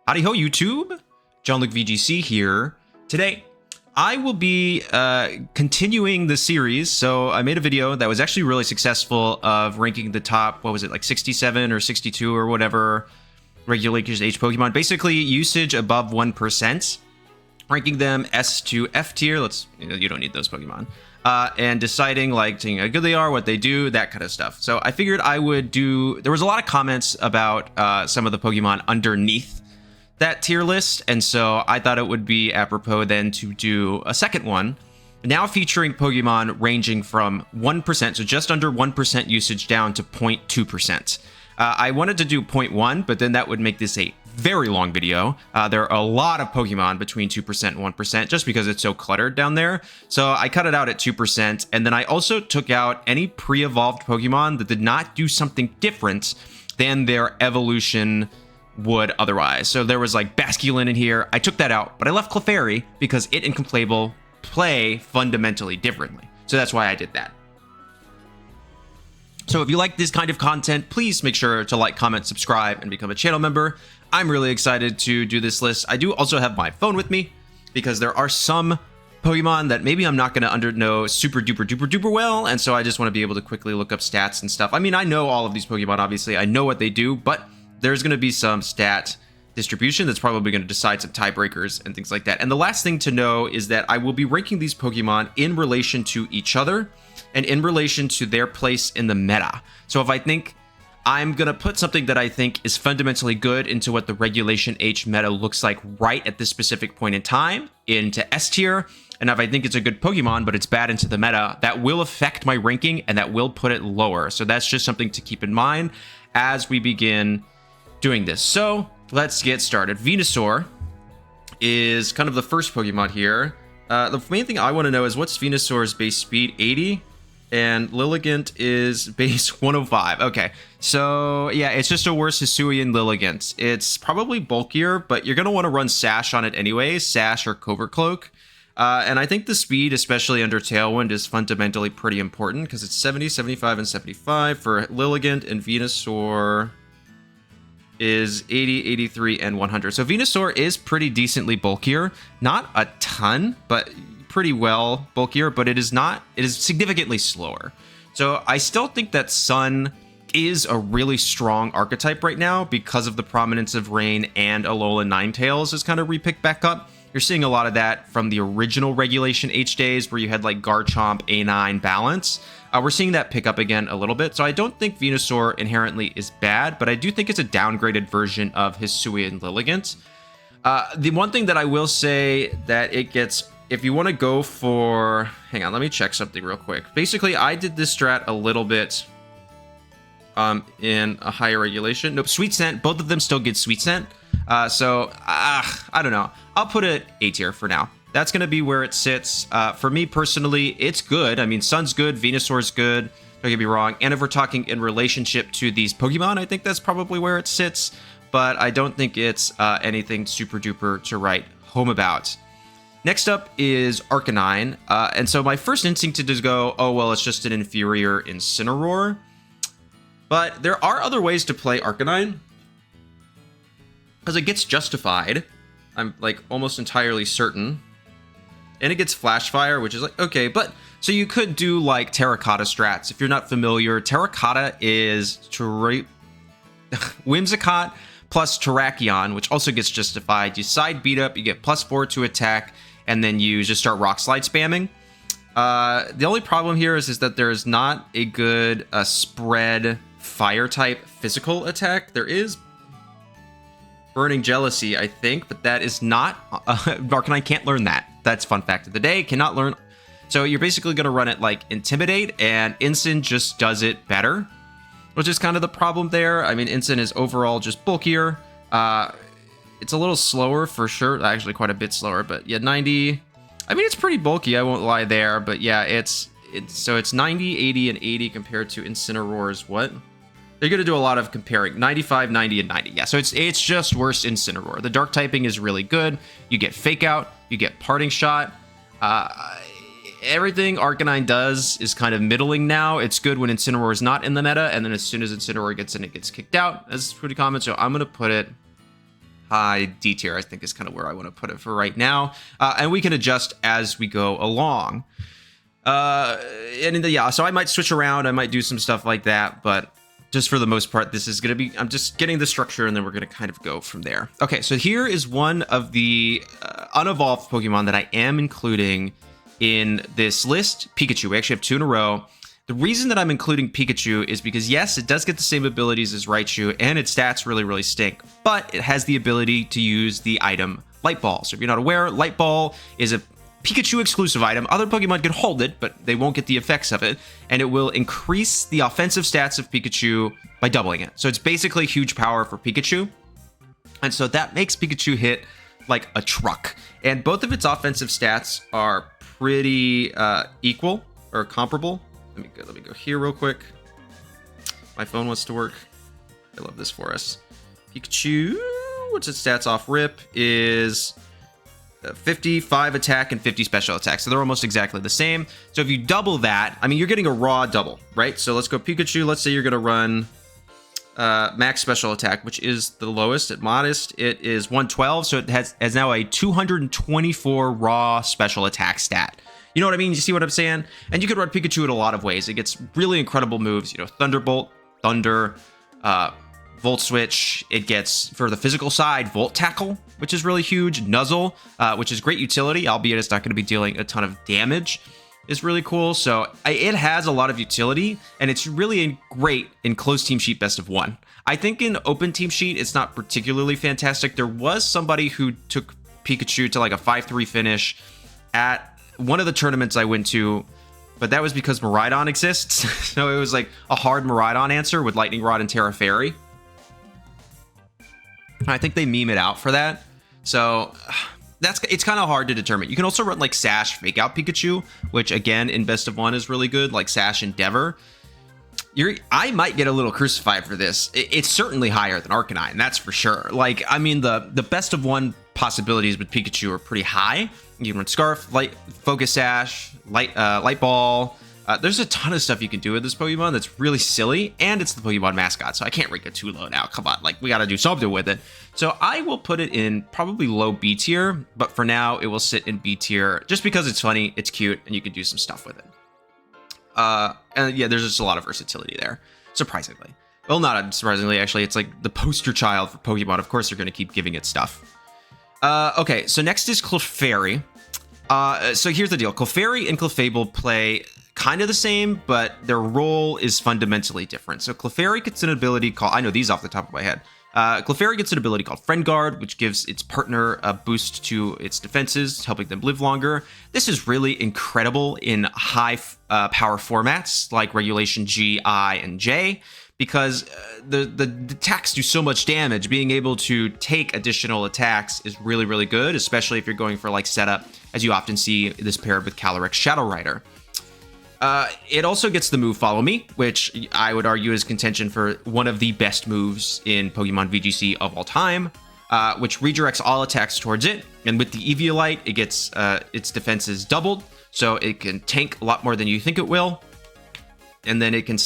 Howdy Ho YouTube, Jon-Luke VGC here. Today, I will be continuing the series. So I made a video that was actually really successful of ranking the top, what was it, like 67 or 62 or whatever Regulation H Pokemon. Basically, usage above 1%, ranking them S to F tier. You don't need those Pokemon. And deciding like how good they are, what they do, that kind of stuff. So I figured I would do, there was a lot of comments about some of the Pokemon underneath that tier list, and so I thought it would be apropos then to do a second one, now featuring Pokemon ranging from 1%, so just under 1% usage, down to 0.2%. I wanted to do 0.1, but then that would make this a very long video. There are a lot of Pokemon between 2% and 1%, just because it's so cluttered down there. So I cut it out at 2%, and then I also took out any pre-evolved Pokemon that did not do something different than their evolution would otherwise. So there was like Basculegion in here. I took that out, but I left Clefairy because it and Complable play fundamentally differently. So that's why I did that. So if you like this kind of content, please make sure to like, comment, subscribe, and become a channel member. I'm really excited to do this list. I do also have my phone with me because there are some Pokemon that maybe I'm not going to know super duper well, and so I just want to be able to quickly look up stats and stuff. I mean, I know all of these Pokemon, obviously. I know what they do, but there's going to be some stat distribution that's probably going to decide some tiebreakers and things like that. And the last thing to know is that I will be ranking these Pokemon in relation to each other and in relation to their place in the meta. So if I think I'm going to put something that I think is fundamentally good into what the Regulation H meta looks like right at this specific point in time, into S tier, and if I think it's a good Pokemon, but it's bad into the meta, that will affect my ranking and that will put it lower. So that's just something to keep in mind as we begin doing this. So let's get started. Venusaur is kind of the first Pokemon here. The main thing I want to know is what's Venusaur's base speed? 80, and Lilligant is base 105. Okay, so yeah, it's just a worse Hisuian Lilligant. It's probably bulkier, but you're going to want to run Sash on it anyway, Sash or Covert Cloak. And I think the speed, especially under Tailwind, is fundamentally pretty important because it's 70, 75, and 75 for Lilligant, and Venusaur is 80, 83, and 100. So Venusaur is pretty decently bulkier. Not a ton, but pretty well bulkier, but it is significantly slower. So I still think that Sun is a really strong archetype right now because of the prominence of Rain, and Alola Ninetales is kind of repicked back up. You're seeing a lot of that from the original Regulation H days where you had like Garchomp, A9 balance. We're seeing that pick up again a little bit. So I don't think Venusaur inherently is bad, but I do think it's a downgraded version of Hisuian Lilligant. The one thing that I will say that it gets, if you want to go for, hang on, let me check something real quick. Basically, I did this strat a little bit in a higher regulation. Nope, Sweet Scent, both of them still get Sweet Scent. So I don't know. I'll put it A tier for now. That's going to be where it sits. For me personally, it's good. I mean, Sun's good, Venusaur's good. Don't get me wrong. And if we're talking in relationship to these Pokemon, I think that's probably where it sits. But I don't think it's anything super duper to write home about. Next up is Arcanine. And so my first instinct to just go, oh, well, it's just an inferior Incineroar. But there are other ways to play Arcanine, because it gets justified. I'm like almost entirely certain. And it gets Flash Fire, which is like, okay, but so you could do like Terracotta strats. If you're not familiar, Terracotta is Whimsicott plus Terrakion, which also gets justified. You side beat up, you get +4 to attack, and then you just start Rock Slide spamming. The only problem here is that there is not a good spread fire type physical attack. There is Burning Jealousy, I think, but that is not... Arcanine can't learn that. That's fun fact of the day. Cannot learn... So you're basically going to run it like Intimidate, and Incin just does it better, which is kind of the problem there. I mean, Incin is overall just bulkier. It's a little slower for sure. Actually, quite a bit slower, but yeah, 90... I mean, it's pretty bulky, I won't lie there, but yeah, it's 90, 80, and 80 compared to Incineroar's what? They're going to do a lot of comparing. 95, 90, and 90. Yeah, so it's just worse Incineroar. The dark typing is really good. You get Fake Out. You get Parting Shot. Everything Arcanine does is kind of middling now. It's good when Incineroar is not in the meta, and then as soon as Incineroar gets in, it gets kicked out. That's pretty common, so I'm going to put it high D tier, I think is kind of where I want to put it for right now. And we can adjust as we go along. So I might switch around. I might do some stuff like that, but just for the most part, this is going to be, I'm just getting the structure and then we're going to kind of go from there. Okay, so here is one of the unevolved Pokemon that I am including in this list, Pikachu. We actually have 2 in a row. The reason that I'm including Pikachu is because, yes, it does get the same abilities as Raichu, and its stats really, really stink, but it has the ability to use the item Light Ball. So if you're not aware, Light Ball is a Pikachu exclusive item. Other Pokemon can hold it, but they won't get the effects of it, and it will increase the offensive stats of Pikachu by doubling it. So it's basically huge power for Pikachu, and so that makes Pikachu hit like a truck. And both of its offensive stats are pretty equal or comparable. Let me go here real quick. My phone wants to work. I love this for us. Pikachu, what's its stats off rip, is 55 attack and 50 special attack. So they're almost exactly the same. So if you double that, I mean, you're getting a raw double, right? So let's go Pikachu. Let's say you're going to run max special attack, which is the lowest at modest. It is 112. So it has now a 224 raw special attack stat. You know what I mean? You see what I'm saying? And you could run Pikachu in a lot of ways. It gets really incredible moves. You know, Thunderbolt, Thunder, Volt Switch. It gets, for the physical side, Volt Tackle, which is really huge. Nuzzle, which is great utility, albeit it's not going to be dealing a ton of damage, is really cool. So it has a lot of utility, and it's really great in closed team sheet best of 1. I think in open team sheet, it's not particularly fantastic. There was somebody who took Pikachu to like a 5-3 finish at one of the tournaments I went to, but that was because Miraidon exists. So it was like a hard Miraidon answer with Lightning Rod and Terra Fairy. I think they meme it out for that. So it's kind of hard to determine. You can also run like Sash Fake Out Pikachu, which again in best of 1 is really good, like Sash Endeavor. I might get a little crucified for this. It's certainly higher than Arcanine, that's for sure. Like, I mean, the best of 1 possibilities with Pikachu are pretty high. You can run Scarf, Focus Sash, Light Ball. There's a ton of stuff you can do with this Pokemon that's really silly, and it's the Pokemon mascot, so I can't rank it too low now. Come on, like, we got to do something with it. So I will put it in probably low B tier, but for now, it will sit in B tier just because it's funny, it's cute, and you can do some stuff with it. And yeah, there's just a lot of versatility there, surprisingly. Well, not surprisingly, actually. It's like the poster child for Pokemon. Of course, they're going to keep giving it stuff. Okay, so next is Clefairy. So here's the deal. Clefairy and Clefable play kind of the same, but their role is fundamentally different. So Clefairy gets an ability called... I know these off the top of my head. Clefairy gets an ability called Friend Guard, which gives its partner a boost to its defenses, helping them live longer. This is really incredible in high power formats like Regulation G, I, and J, because the attacks do so much damage. Being able to take additional attacks is really, really good, especially if you're going for like setup, as you often see this paired with Calyrex Shadow Rider. It also gets the move Follow Me, which I would argue is contention for one of the best moves in Pokemon VGC of all time, which redirects all attacks towards it. And with the Eviolite, it gets its defenses doubled, so it can tank a lot more than you think it will. And then it can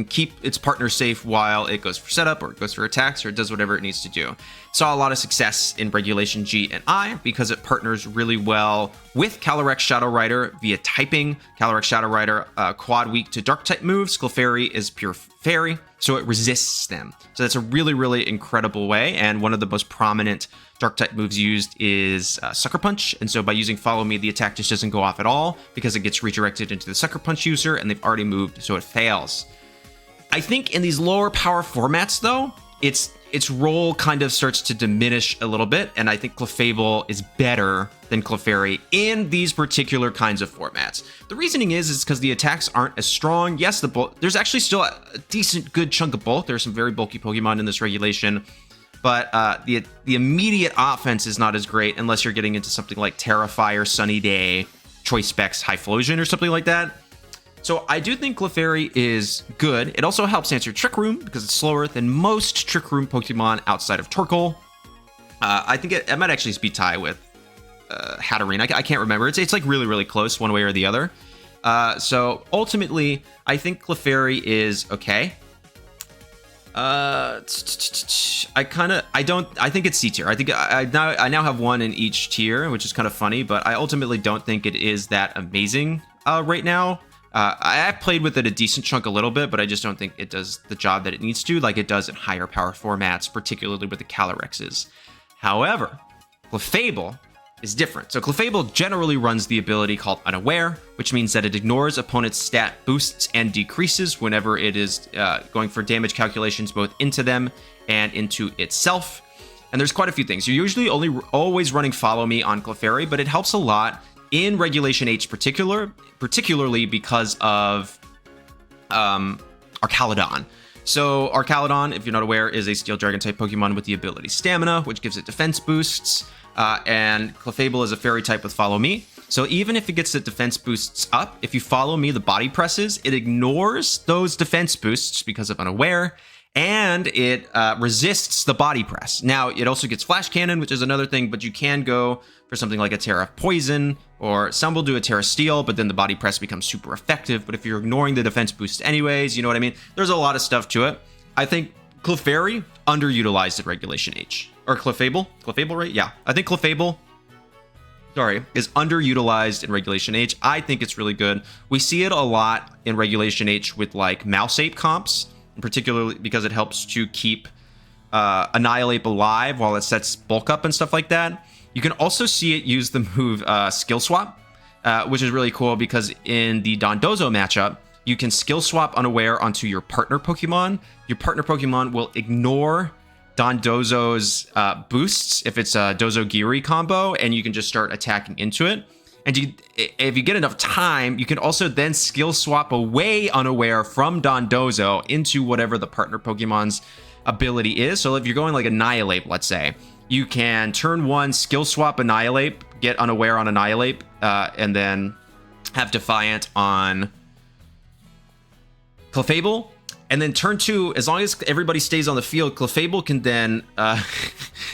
keep its partner safe while it goes for setup, or it goes for attacks, or it does whatever it needs to do. Saw a lot of success in Regulation G and I because it partners really well with Calyrex Shadow Rider via typing. Calyrex Shadow Rider quad weak to dark type moves. Clefairy is pure fairy, so it resists them. So that's a really, really incredible way. And one of the most prominent dark type moves used is Sucker Punch. And so by using Follow Me, the attack just doesn't go off at all because it gets redirected into the Sucker Punch user and they've already moved, so it fails. I think in these lower power formats, though, its role kind of starts to diminish a little bit, and I think Clefable is better than Clefairy in these particular kinds of formats. The reasoning is because the attacks aren't as strong. Yes, there's actually still a decent, good chunk of bulk. There's some very bulky Pokemon in this regulation, but the immediate offense is not as great unless you're getting into something like Terrifire, Sunny Day, Choice Specs, Typhlosion, or something like that. So I do think Clefairy is good. It also helps answer Trick Room because it's slower than most Trick Room Pokemon outside of Torkoal. I think it might actually be tied with Hatterene. I can't remember. It's like really, really close one way or the other. So ultimately, I think Clefairy is okay. I think it's C tier. I think I now have one in each tier, which is kind of funny, but I ultimately don't think it is that amazing right now. I have played with it a decent chunk a little bit, but I just don't think it does the job that it needs to, like it does in higher power formats, particularly with the Calorexes. However, Clefable is different. So Clefable generally runs the ability called Unaware, which means that it ignores opponents' stat boosts and decreases whenever it is going for damage calculations both into them and into itself. And there's quite a few things. You're usually always running Follow Me on Clefairy, but it helps a lot in Regulation H particularly because of Archaludon. So Archaludon, if you're not aware, is a Steel Dragon type Pokemon with the ability Stamina, which gives it defense boosts. And Clefable is a fairy type with Follow Me. So even if it gets the defense boosts up, if you Follow Me the body presses, it ignores those defense boosts because of Unaware, and it resists the body press. Now, it also gets Flash Cannon, which is another thing, but you can go for something like a Terra Poison, or some will do a Terra Steel, but then the body press becomes super effective. But if you're ignoring the defense boost anyways, you know what I mean? There's a lot of stuff to it. I think Clefairy underutilized at Regulation H. Or Clefable? Clefable, right? Yeah. I think Clefable, is underutilized in Regulation H. I think it's really good. We see it a lot in Regulation H with like Mouse Ape comps, particularly because it helps to keep Annihilate alive while it sets bulk up and stuff like that. You can also see it use the move Skill Swap, which is really cool because in the Dondozo matchup, you can Skill Swap Unaware onto your partner Pokemon. Your partner Pokemon will ignore Dondozo's boosts if it's a Dozo-Giri combo, and you can just start attacking into it. And if you get enough time, you can also then Skill Swap away Unaware from Dondozo into whatever the partner Pokemon's ability is. So if you're going like Annihilate, let's say, you can turn 1, Skill Swap Annihilate, get Unaware on Annihilate, and then have Defiant on Clefable. And then turn 2, as long as everybody stays on the field, Clefable can then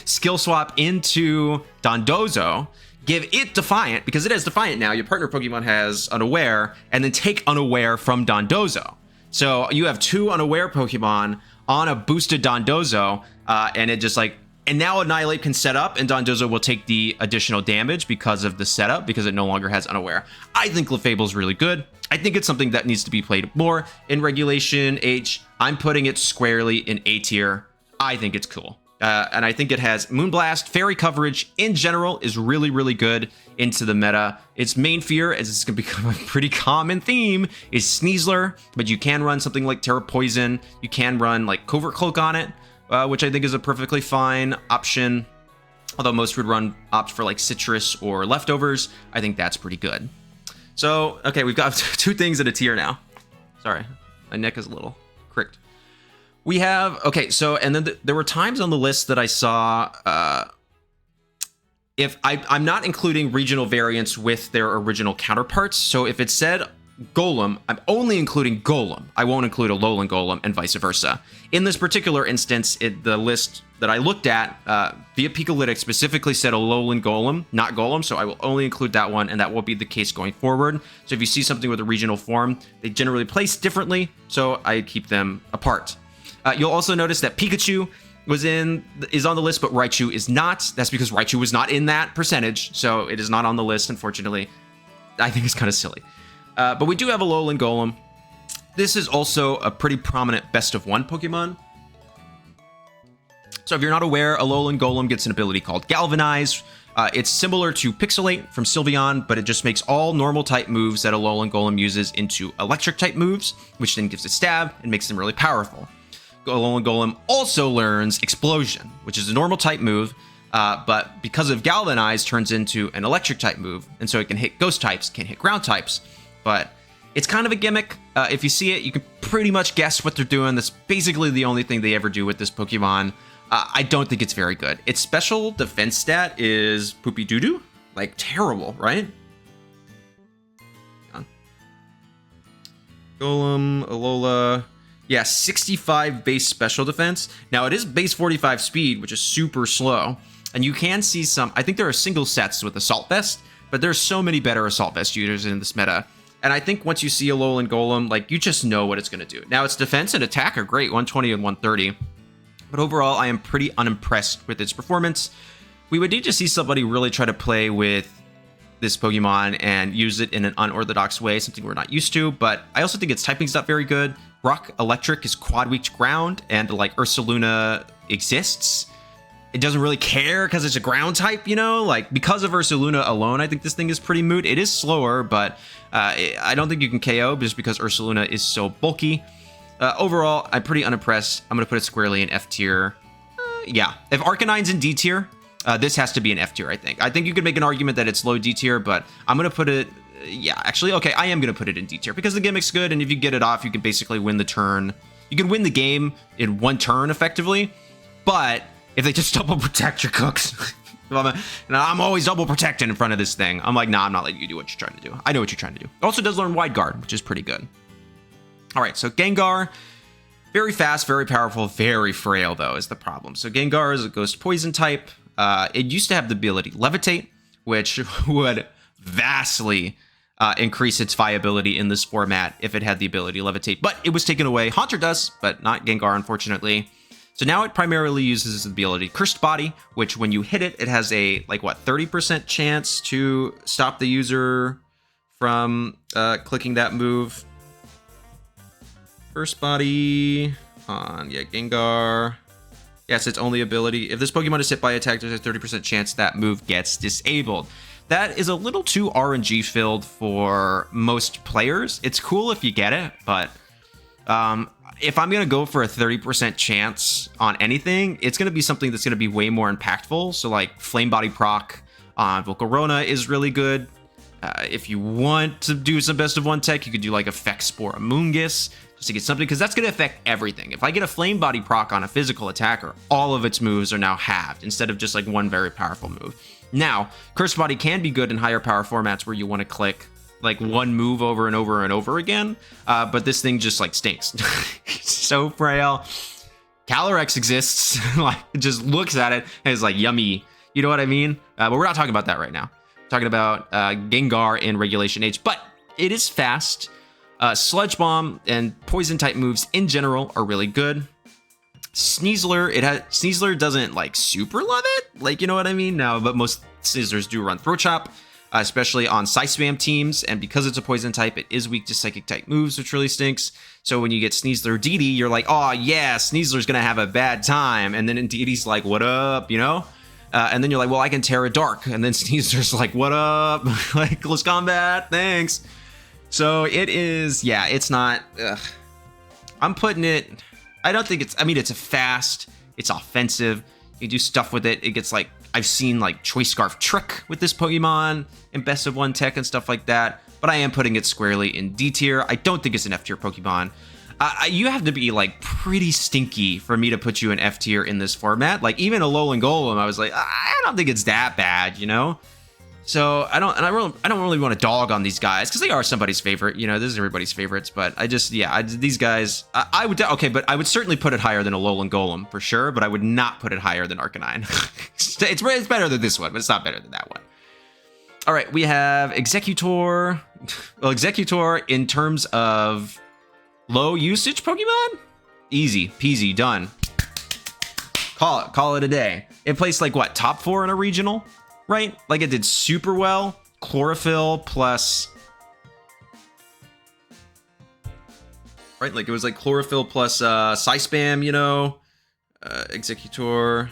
Skill Swap into Dondozo, give it Defiant, because it has Defiant now. Your partner Pokemon has Unaware, and then take Unaware from Dondozo. So you have 2 Unaware Pokemon on a boosted Dondozo, and it just like, and now Annihilate can set up, and Dondozo will take the additional damage because of the setup, because it no longer has Unaware. I think Clefable is really good. I think it's something that needs to be played more in Regulation H. I'm putting it squarely in A tier. I think it's cool. And I think it has Moonblast. Fairy coverage in general is really, really good into the meta. Its main fear, as it's going to become a pretty common theme, is Sneasler, but you can run something like Terra Poison. You can run like Covert Cloak on it, which I think is a perfectly fine option. Although most would opt for like Citrus or Leftovers. I think that's pretty good. So, okay, we've got 2 things in a tier now. Sorry, my neck is a little cricked. We have, okay, so, and then there were times on the list that I saw, if I'm not including regional variants with their original counterparts. So if it said Golem, I'm only including Golem. I won't include a Alolan Golem and vice versa. In this particular instance, the list that I looked at via Picolytic specifically said Alolan Golem, not Golem, so I will only include that one, and that will be the case going forward. So if you see something with a regional form, they generally place differently, so I keep them apart. You'll also notice that Pikachu is on the list, but Raichu is not. That's because Raichu was not in that percentage, so it is not on the list, unfortunately. I think it's kind of silly. But we do have a Alolan Golem. This is also a pretty prominent best of 1 Pokemon. So if you're not aware, Alolan Golem gets an ability called Galvanize. It's similar to Pixelate from Sylveon, but it just makes all normal type moves that Alolan Golem uses into electric type moves, which then gives it stab and makes them really powerful. Alolan Golem also learns Explosion, which is a normal type move, but because of Galvanize, turns into an electric type move, and so it can hit ghost types, can't hit ground types. But it's kind of a gimmick. If you see it, you can pretty much guess what they're doing. That's basically the only thing they ever do with this Pokemon. I don't think it's very good. Its special defense stat is poopy doo-doo. Like, terrible, right? Golem, Alola. Yeah, 65 base special defense. Now, it is base 45 speed, which is super slow. And you can see some... I think there are single sets with Assault Vest, but there's so many better Assault Vest users in this meta. And I think once you see a Alolan Golem, like, you just know what it's going to do. Now, its defense and attack are great, 120 and 130. But overall, I am pretty unimpressed with its performance. We would need to see somebody really try to play with this Pokemon and use it in an unorthodox way, something we're not used to. But I also think its typing's not very good. Rock Electric is quad weak to ground, and like Ursaluna exists. It doesn't really care because it's a ground type, you know? Like, because of Ursaluna alone, I think this thing is pretty moot. It is slower, but I don't think you can KO just because Ursaluna is so bulky. Overall, I'm pretty unimpressed. I'm going to put it squarely in F tier. Yeah, if Arcanine's in D tier, this has to be an F tier, I think. I think you could make an argument that it's low D tier, but I'm going to put it... Yeah, actually, okay, I am going to put it in D tier because the gimmick's good, and if you get it off, you can basically win the turn. You can win the game in one turn, effectively, but if they just double protect your cooks... I'm always double protecting in front of this thing. I'm like, nah, I'm not letting you do what you're trying to do. I know what you're trying to do. It also does learn Wide Guard, which is pretty good. All right, so Gengar, very fast, very powerful, very frail, though, is the problem. So Gengar is a Ghost Poison type. It used to have the ability Levitate, which would vastly increase its viability in this format if it had the ability Levitate. But it was taken away. Haunter does, but not Gengar, unfortunately. So now it primarily uses the ability Cursed Body, which when you hit it, it has a, like, what, 30% chance to stop the user from clicking that move. Cursed Body on, yeah, Gengar. Yes, its only ability. If this Pokemon is hit by attack, there's a 30% chance that move gets disabled. That is a little too RNG filled for most players. It's cool if you get it, but if I'm going to go for a 30% chance on anything, it's going to be something that's going to be way more impactful. So like Flame Body proc on Volcarona is really good. If you want to do some best of one tech, you could do like Effect Spore Amoonguss just to get something, because that's going to affect everything. If I get a Flame Body proc on a physical attacker, all of its moves are now halved instead of just like one very powerful move. Now, Cursed Body can be good in higher power formats where you want to click like one move over and over and over again, but this thing just like stinks. So frail. Calyrex exists, like it just looks at it and is like yummy. You know what I mean? But we're not talking about that right now. We're talking about Gengar in Regulation H, but it is fast. Sludge Bomb and Poison type moves in general are really good. Sneasler doesn't like super love it, like, you know what I mean? No, but most Sneaslers do run Throat Chop. Especially on Psy Spam teams, and because it's a poison type, it is weak to psychic type moves, which really stinks. So when you get Sneasler DD, you're like, oh yeah, Sneasler's gonna have a bad time, and then DD's like, what up, you know? And then you're like, well, I can Terra Dark, and then Sneasler's like, what up? Like, close combat, thanks. So it is, yeah, it's not, I'm putting it, I don't think it's, I mean, it's a fast, it's offensive, you do stuff with it, it gets like, I've seen like Choice Scarf Trick with this Pokemon and Best of One Tech and stuff like that, but I am putting it squarely in D tier. I don't think it's an F tier Pokemon. You have to be like pretty stinky for me to put you in F tier in this format. Like even Alolan Golem, I was like, I don't think it's that bad, you know? So I don't really want to dog on these guys because they are somebody's favorite. You know, this is everybody's favorites, but I just, yeah, these guys, I would, okay, but I would certainly put it higher than Alolan Golem for sure, but I would not put it higher than Arcanine. It's better than this one, but it's not better than that one. All right, we have Executor. Well, Executor in terms of low usage Pokemon, easy peasy, done. Call it a day. It placed like what, top 4 in a regional? Right? Like it did super well. Chlorophyll plus... Right? Like it was like Chlorophyll plus Psy Spam, you know? Executor.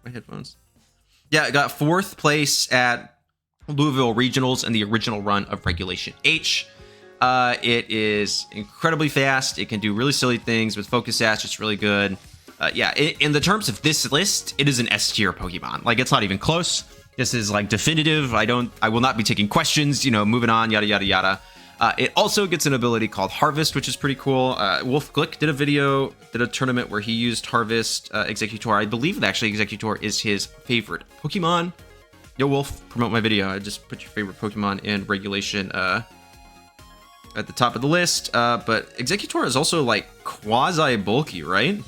My headphones. Yeah, it got 4th place at Louisville Regionals in the original run of Regulation H. It is incredibly fast. It can do really silly things with Focus Sash. It's really good. Yeah, in the terms of this list, it is an S tier Pokemon. Like, it's not even close. This is like definitive. I will not be taking questions, you know, moving on, yada, yada, yada. It also gets an ability called Harvest, which is pretty cool. Wolf Glick did a tournament where he used Harvest Executor. I believe that actually Executor is his favorite Pokemon. Yo, Wolf, promote my video. I just put your favorite Pokemon in Regulation at the top of the list. But Executor is also like quasi bulky, right?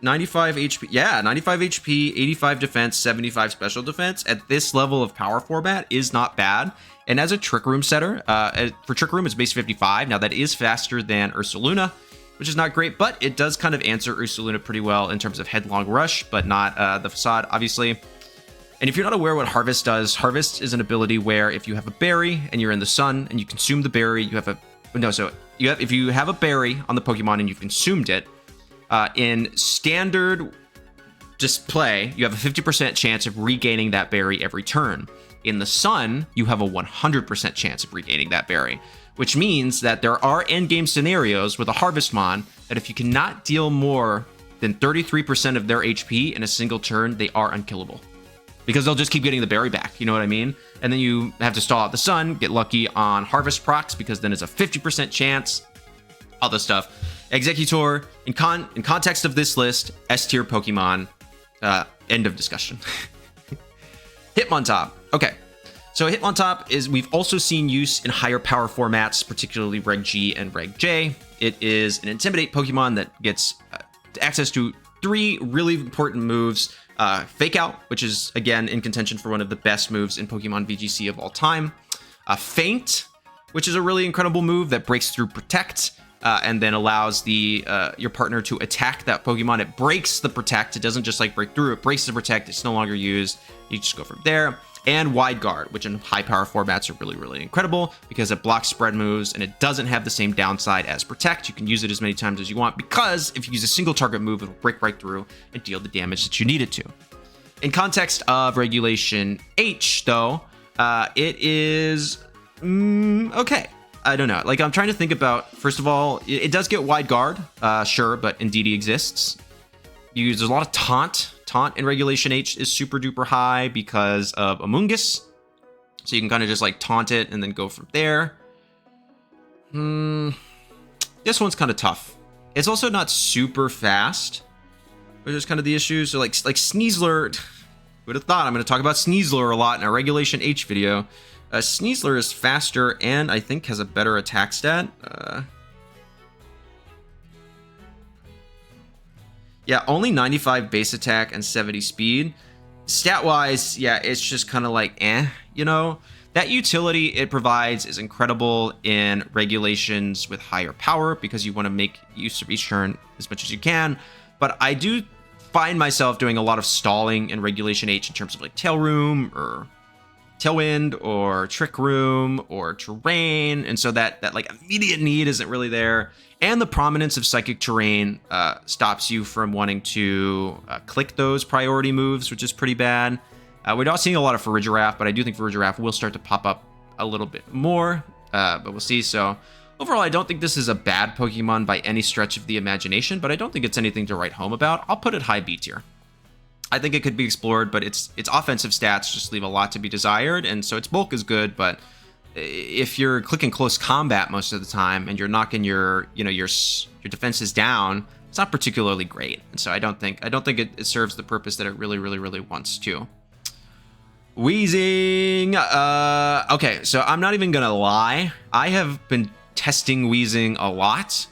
95 HP. Yeah, 95 HP, 85 defense, 75 special defense at this level of power format is not bad. And as a Trick Room setter, for Trick Room, it's base 55. Now, that is faster than Ursaluna, which is not great, but it does kind of answer Ursaluna pretty well in terms of Headlong Rush, but not the Facade, obviously. And if you're not aware what Harvest does, Harvest is an ability where if you have a berry and you're in the sun and you consume the berry, you have a... No, so if you have a berry on the Pokemon and you've consumed it, in standard display, you have a 50% chance of regaining that berry every turn. In the sun, you have a 100% chance of regaining that berry, which means that there are endgame scenarios with a Harvestmon that if you cannot deal more than 33% of their HP in a single turn, they are unkillable. Because they'll just keep getting the berry back, you know what I mean? And then you have to stall out the sun, get lucky on Harvest procs, because then it's a 50% chance, all this stuff. Executor, in context of this list, S-tier Pokemon, end of discussion. Hitmontop. Okay, so Hitmontop is, we've also seen use in higher power formats, particularly Reg G and Reg J. It is an Intimidate Pokemon that gets access to 3 really important moves. Fake Out, which is, again, in contention for one of the best moves in Pokemon VGC of all time. Feint, which is a really incredible move that breaks through Protect, and then allows your partner to attack that Pokemon. It breaks the Protect. It doesn't just like break through, it breaks the Protect. It's no longer used. You just go from there. And Wide Guard, which in high power formats are really, really incredible because it blocks spread moves and it doesn't have the same downside as Protect. You can use it as many times as you want because if you use a single target move, it'll break right through and deal the damage that you need it to. In context of Regulation H, though, it is okay. I don't know. Like, I'm trying to think about, first of all, it does get Wide Guard, sure, but Indeedee exists. There's a lot of Taunt. Taunt in Regulation H is super duper high because of Amoonguss. So you can kind of just like taunt it and then go from there. This one's kind of tough. It's also not super fast, which is kind of the issue. So like Sneasler, who would have thought I'm going to talk about Sneasler a lot in a Regulation H video. Sneasler is faster and I think has a better attack stat. Yeah, only 95 base attack and 70 speed. Stat-wise, yeah, it's just kind of like, you know? That utility it provides is incredible in regulations with higher power because you want to make use of each turn as much as you can. But I do find myself doing a lot of stalling in Regulation H in terms of like Tail Room or Tailwind or Trick Room or Terrain. And so that like immediate need isn't really there. And the prominence of Psychic Terrain stops you from wanting to click those priority moves, which is pretty bad. We're not seeing a lot of Farigiraf, but I do think Farigiraf will start to pop up a little bit more, but we'll see. So overall, I don't think this is a bad Pokemon by any stretch of the imagination, but I don't think it's anything to write home about. I'll put it high B tier. I think it could be explored, but its offensive stats just leave a lot to be desired, and so its bulk is good, but if you're clicking close combat most of the time and you're knocking your defenses down, it's not particularly great. And so I don't think it serves the purpose that it really wants to. Weezing. Okay, so I'm not even gonna lie. I have been testing Weezing a lot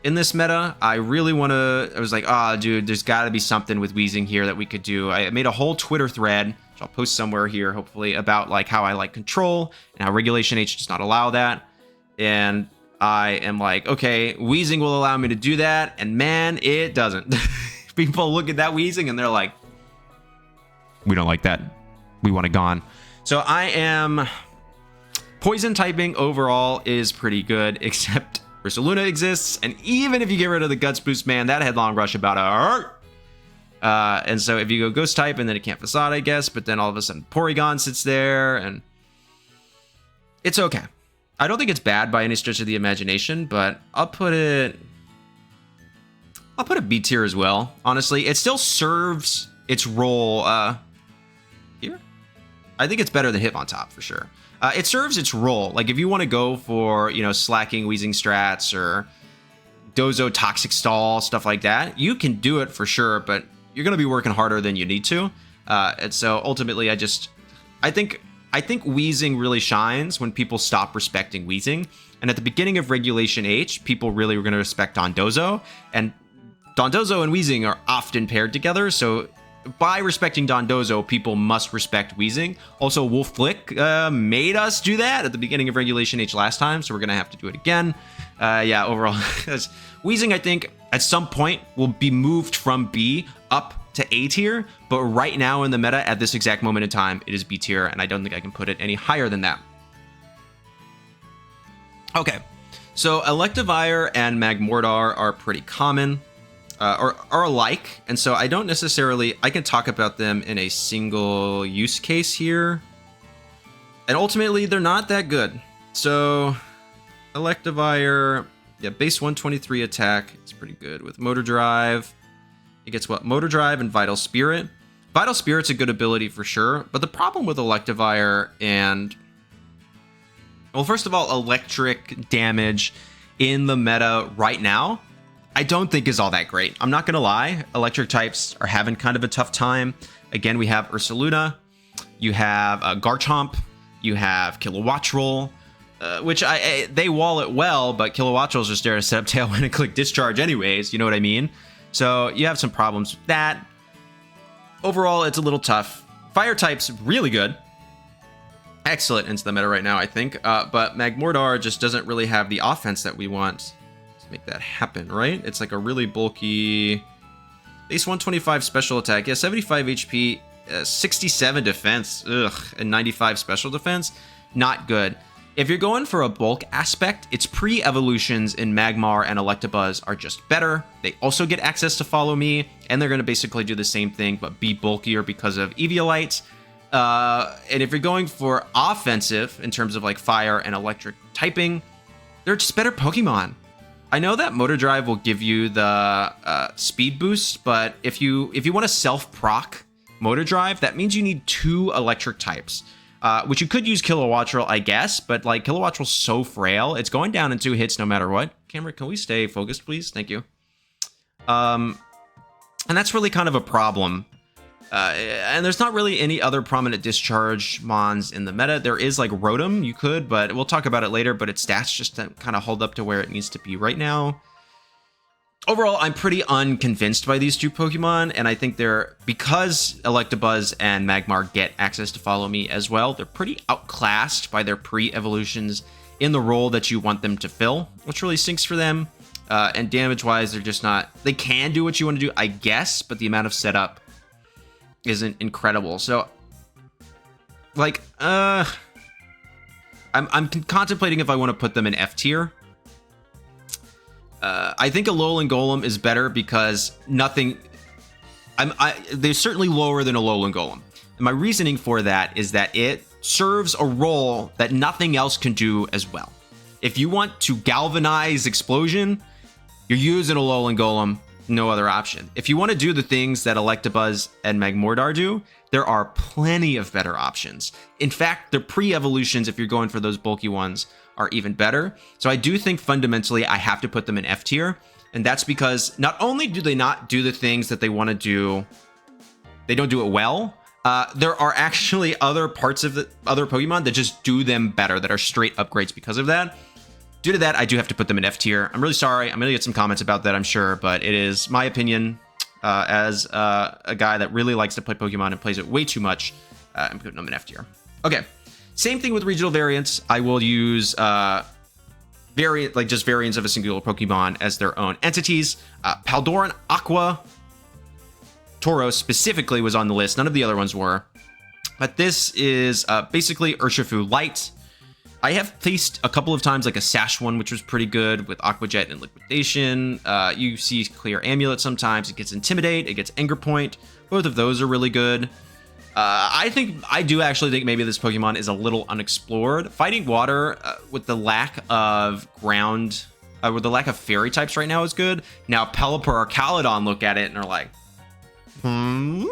in this meta. I was like, dude, there's got to be something with Weezing here that we could do. I made a whole Twitter thread, which I'll post somewhere here, hopefully, about like how I like Control and how Regulation H does not allow that. And I am like, okay, Weezing will allow me to do that, and man, it doesn't. People look at that Weezing and they're like, we don't like that. We want it gone. So I am... Poison typing overall is pretty good, except Ursaluna exists, and even if you get rid of the Guts boost, man, that Headlong Rush about to hurt. And so if you go Ghost type, and then it can't Facade, I guess, but then all of a sudden Porygon sits there, and it's okay. I don't think it's bad by any stretch of the imagination, but I'll put it B tier as well. Honestly, it still serves its role. Here, I think it's better than Hitmontop for sure. It serves its role. Like if you want to go for, slacking Weezing strats or Dozo Toxic Stall, stuff like that, you can do it for sure, but you're going to be working harder than you need to. And so ultimately, I think Weezing really shines when people stop respecting Weezing. And at the beginning of Regulation H, people really were going to respect Dondozo. And Dondozo and Weezing are often paired together, so by respecting Dondozo, people must respect Weezing. Also, Wolf Flick made us do that at the beginning of Regulation H last time, so we're going to have to do it again. Yeah, overall, Weezing, I think, at some point will be moved from B up to A tier, but right now in the meta, at this exact moment in time, it is B tier, and I don't think I can put it any higher than that. Okay, so Electivire and Magmortar are pretty common, or are alike, and so I don't necessarily, I can talk about them in a single use case here, and ultimately they're not that good. So Electivire, yeah, base 123 attack, it's pretty good with Motor Drive. It gets what? Motor Drive and Vital Spirit. Vital Spirit's a good ability for sure, but the problem with Electivire and, well, first of all, electric damage in the meta right now, I don't think is all that great. I'm not going to lie. Electric types are having kind of a tough time. Again, we have Ursaluna, you have Garchomp, you have Kilowattrel, which they wall it well, but Kilowattrel's just there to set up Tailwind and click Discharge anyways, you know what I mean? So you have some problems with that. Overall, it's a little tough. Fire type's really good. Excellent into the meta right now, I think. But Magmortar just doesn't really have the offense that we want to make that happen, right? It's like a really bulky base 125 special attack. Yeah, 75 HP, 67 defense, and 95 special defense. Not good. If you're going for a bulk aspect, its pre-evolutions in Magmar and Electabuzz are just better. They also get access to Follow Me, and they're going to basically do the same thing, but be bulkier because of Eviolite. And if you're going for offensive, in terms of like fire and electric typing, they're just better Pokemon. I know that Motor Drive will give you the speed boost, but if you want to self-proc Motor Drive, that means you need 2 electric types. Which you could use Kilowattrel, I guess, but like Kilowattrel's so frail, it's going down in 2 hits no matter what. Camera, can we stay focused, please? Thank you. And that's really kind of a problem. And there's not really any other prominent discharge mons in the meta. There is like Rotom, you could, but we'll talk about it later, but its stats just don't kind of hold up to where it needs to be right now. Overall, I'm pretty unconvinced by these 2 Pokemon, and I think they're, because Electabuzz and Magmar get access to Follow Me as well, they're pretty outclassed by their pre-evolutions in the role that you want them to fill, which really stinks for them. And damage-wise, they're just not, they can do what you want to do, I guess, but the amount of setup isn't incredible. So, like, I'm contemplating if I want to put them in F tier. I think Alolan Golem is better because they're certainly lower than Alolan Golem. And my reasoning for that is that it serves a role that nothing else can do as well. If you want to galvanize Explosion, you're using Alolan Golem, no other option. If you want to do the things that Electabuzz and Magmortar do, there are plenty of better options. In fact, the pre-evolutions, if you're going for those bulky ones, are even better. So I do think fundamentally I have to put them in F tier, and that's because not only do they not do the things that they want to do, they don't do it well. There are actually other parts of the other Pokemon that just do them better, that are straight upgrades because of that. Due to that, I do have to put them in F tier. I'm really sorry. I'm gonna get some comments about that, I'm sure, but it is my opinion as a guy that really likes to play Pokemon and plays it way too much. I'm putting them in F tier. Okay. Same thing with regional variants. I will use just variants of a singular Pokemon as their own entities. Paldoran Aqua Tauros specifically was on the list. None of the other ones were. But this is basically Urshifu Light. I have placed a couple of times like a Sash one, which was pretty good with Aqua Jet and Liquidation. You see Clear Amulet sometimes. It gets Intimidate. It gets Anger Point. Both of those are really good. I do actually think maybe this Pokemon is a little unexplored. Fighting Water, with the lack of ground, with the lack of fairy types right now is good. Now Pelipper or Caledon look at it and are like, you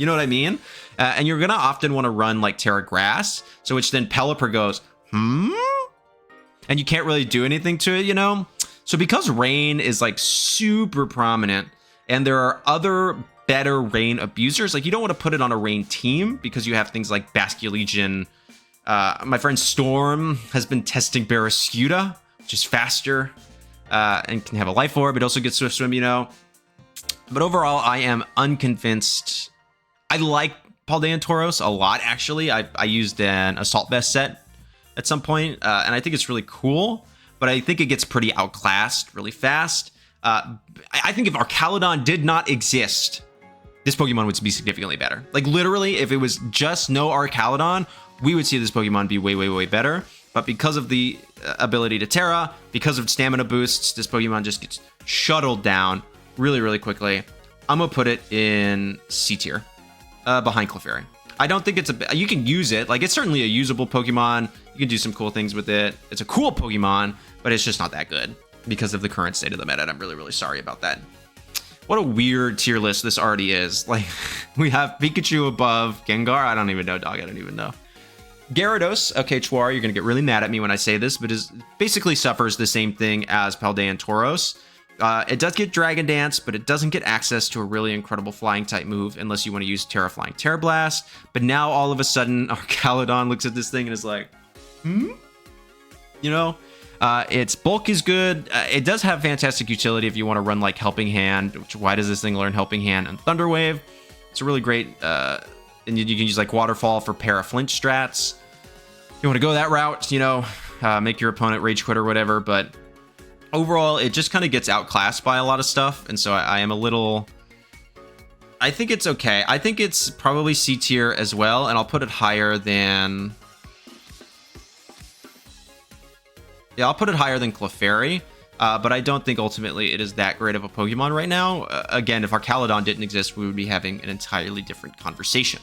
know what I mean? And you're gonna often want to run like Terra Grass, so which then Pelipper goes, and you can't really do anything to it, you know? So because Rain is like super prominent, and there are other better Rain abusers, like you don't want to put it on a Rain team because you have things like Basculegion. My friend Storm has been testing Barraskewda, which is faster. and can have a life orb. It also gets Swift Swim, you know. But overall, I am unconvinced. I like Paldean Tauros a lot, actually. I used an Assault Vest set at some point, and I think it's really cool, but I think it gets pretty outclassed really fast. I think if Archaludon did not exist, this Pokemon would be significantly better. Like, literally, if it was just no Archaludon, we would see this Pokemon be way, way, way better. But because of the ability to Terra, because of stamina boosts, this Pokemon just gets shuttled down really, really quickly. I'm going to put it in C tier, behind Clefairy. I don't think it's a... You can use it. Like, it's certainly a usable Pokemon. You can do some cool things with it. It's a cool Pokemon, but it's just not that good because of the current state of the meta. And I'm really, really sorry about that. What a weird tier list this already is. Like, we have Pikachu above Gengar. I don't even know, dog. I don't even know. Gyarados, okay, Chwar, you're going to get really mad at me when I say this, but it basically suffers the same thing as Paldean Tauros. It does get Dragon Dance, but it doesn't get access to a really incredible flying type move unless you want to use Terra Flying Terra Blast. But now all of a sudden, Archaludon looks at this thing and is like, You know, its bulk is good. It does have fantastic utility if you want to run like Helping Hand, which why does this thing learn Helping Hand and Thunder Wave? It's a really great, and you can use like Waterfall for Para-Flinch strats. You want to go that route, you know, make your opponent rage quit or whatever, but overall, it just kind of gets outclassed by a lot of stuff, and so I am a little... I think it's okay. I think it's probably C tier as well, and I'll put it higher than... Yeah, I'll put it higher than Clefairy, but I don't think ultimately it is that great of a Pokemon right now. Again, if Archaludon didn't exist, we would be having an entirely different conversation.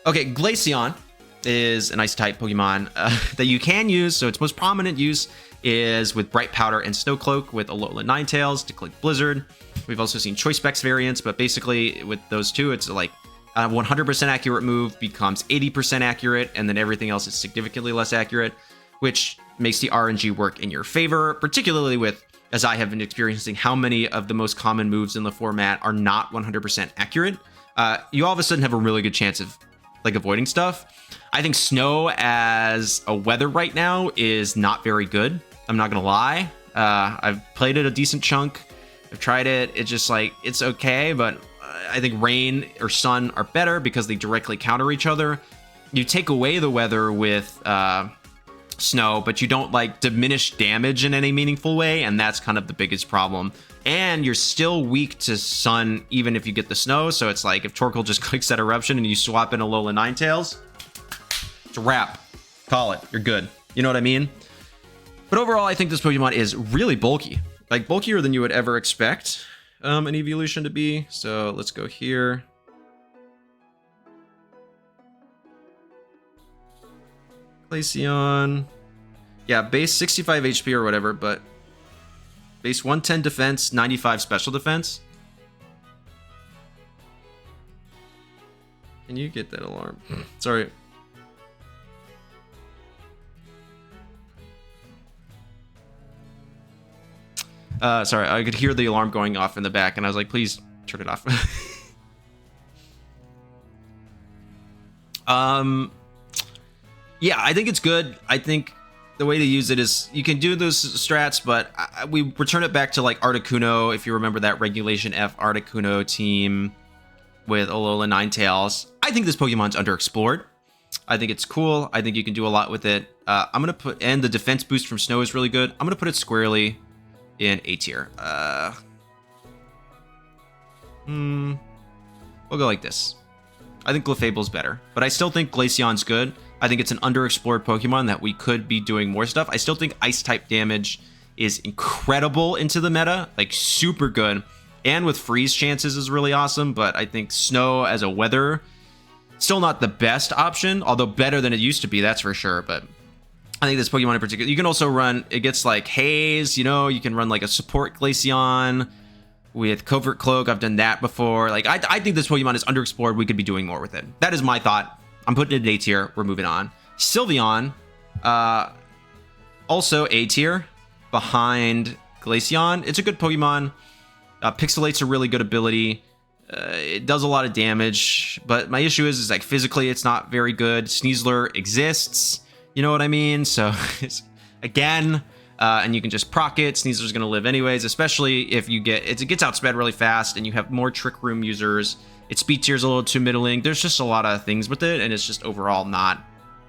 Okay, Glaceon is an Ice-type Pokemon that you can use, so its most prominent use is with Bright Powder and Snow Cloak with Alola Ninetales to click Blizzard. We've also seen Choice Specs variants, but basically with those two, it's like a 100% accurate move becomes 80% accurate, and then everything else is significantly less accurate, which makes the RNG work in your favor, particularly with, as I have been experiencing, how many of the most common moves in the format are not 100% accurate. You all of a sudden have a really good chance of like avoiding stuff. I think Snow as a weather right now is not very good. I'm not gonna lie. I've played it a decent chunk. I've tried it. It's just like, it's okay, but I think Rain or Sun are better because they directly counter each other. You take away the weather with Snow, but you don't like diminish damage in any meaningful way, and that's kind of the biggest problem. And you're still weak to Sun even if you get the Snow, so it's like if Torkoal just clicks that Eruption and you swap in Alola Ninetales, it's a wrap. Call it. You're good. You know what I mean? But overall, I think this Pokemon is really bulky. Like, bulkier than you would ever expect an evolution to be. So let's go here. Glaceon. Yeah, base 65 HP or whatever, but base 110 defense, 95 special defense. Can you get that alarm? Sorry. Sorry, I could hear the alarm going off in the back, and I was like, please turn it off. Yeah, I think it's good. I think the way to use it is you can do those strats, but we return it back to like Articuno, if you remember that Regulation-F Articuno team with Alola Ninetales. I think this Pokemon's underexplored. I think it's cool. I think you can do a lot with it. I'm going to put, and the defense boost from Snow is really good. I'm going to put it squarely in A tier. We'll go like this. I think Clefable's better, but I still think Glaceon's good. I think it's an underexplored Pokemon that we could be doing more stuff. I still think Ice-type damage is incredible into the meta, like super good. And with freeze chances is really awesome, but I think Snow as a weather, still not the best option, although better than it used to be, that's for sure. But I think this Pokemon in particular, you can also run, it gets like Haze, you know, you can run like a support Glaceon with Covert Cloak. I've done that before. Like, I think this Pokemon is underexplored. We could be doing more with it. That is my thought. I'm putting it in A tier. We're moving on. Sylveon, also A tier behind Glaceon. It's a good Pokemon. Pixelate's a really good ability. It does a lot of damage, but my issue is like physically it's not very good. Sneasler exists. You know what I mean? So, again, and you can just proc it. Sneasler's going to live anyways, especially if you get it gets outsped really fast and you have more Trick Room users. Its speed tier is a little too middling. There's just a lot of things with it, and it's just overall not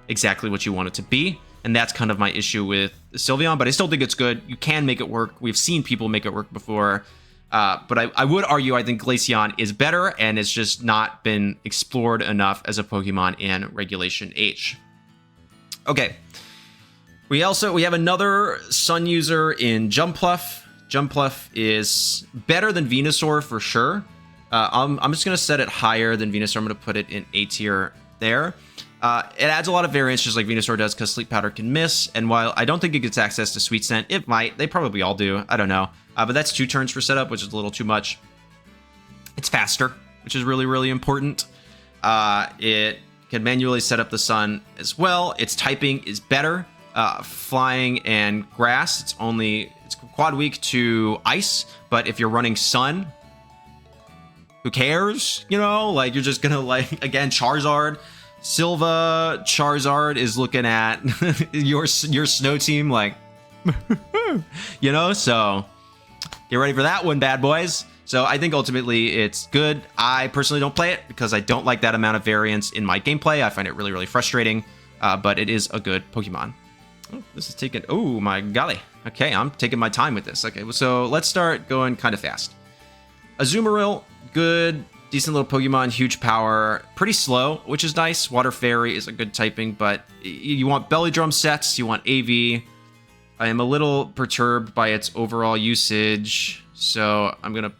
exactly what you want it to be. And that's kind of my issue with Sylveon, but I still think it's good. You can make it work. We've seen people make it work before. But I would argue I think Glaceon is better, and it's just not been explored enough as a Pokemon in Regulation H. Okay. We have another Sun user in Jumpluff. Jumpluff is better than Venusaur for sure. I'm just going to set it higher than Venusaur. I'm going to put it in A tier there. It adds a lot of variance just like Venusaur does because Sleep Powder can miss. And while I don't think it gets access to Sweet Scent, it might. They probably all do. I don't know. But that's 2 turns for setup, which is a little too much. It's faster, which is really, really important. It can manually set up the Sun as well. Its typing is better. Flying and Grass. It's quad weak to Ice. But if you're running Sun, who cares? You know, like you're just gonna again Charizard. Silva Charizard is looking at your snow team like, you know, so get ready for that one, bad boys. So I think ultimately it's good. I personally don't play it because I don't like that amount of variance in my gameplay. I find it really, really frustrating, but it is a good Pokemon. Oh, this is taking, oh my golly. Okay, I'm taking my time with this. Okay, so let's start going kind of fast. Azumarill, good. Decent little Pokemon, huge power, pretty slow, which is nice. Water Fairy is a good typing, but you want Belly Drum sets, you want AV. I am a little perturbed by its overall usage, so I'm going to...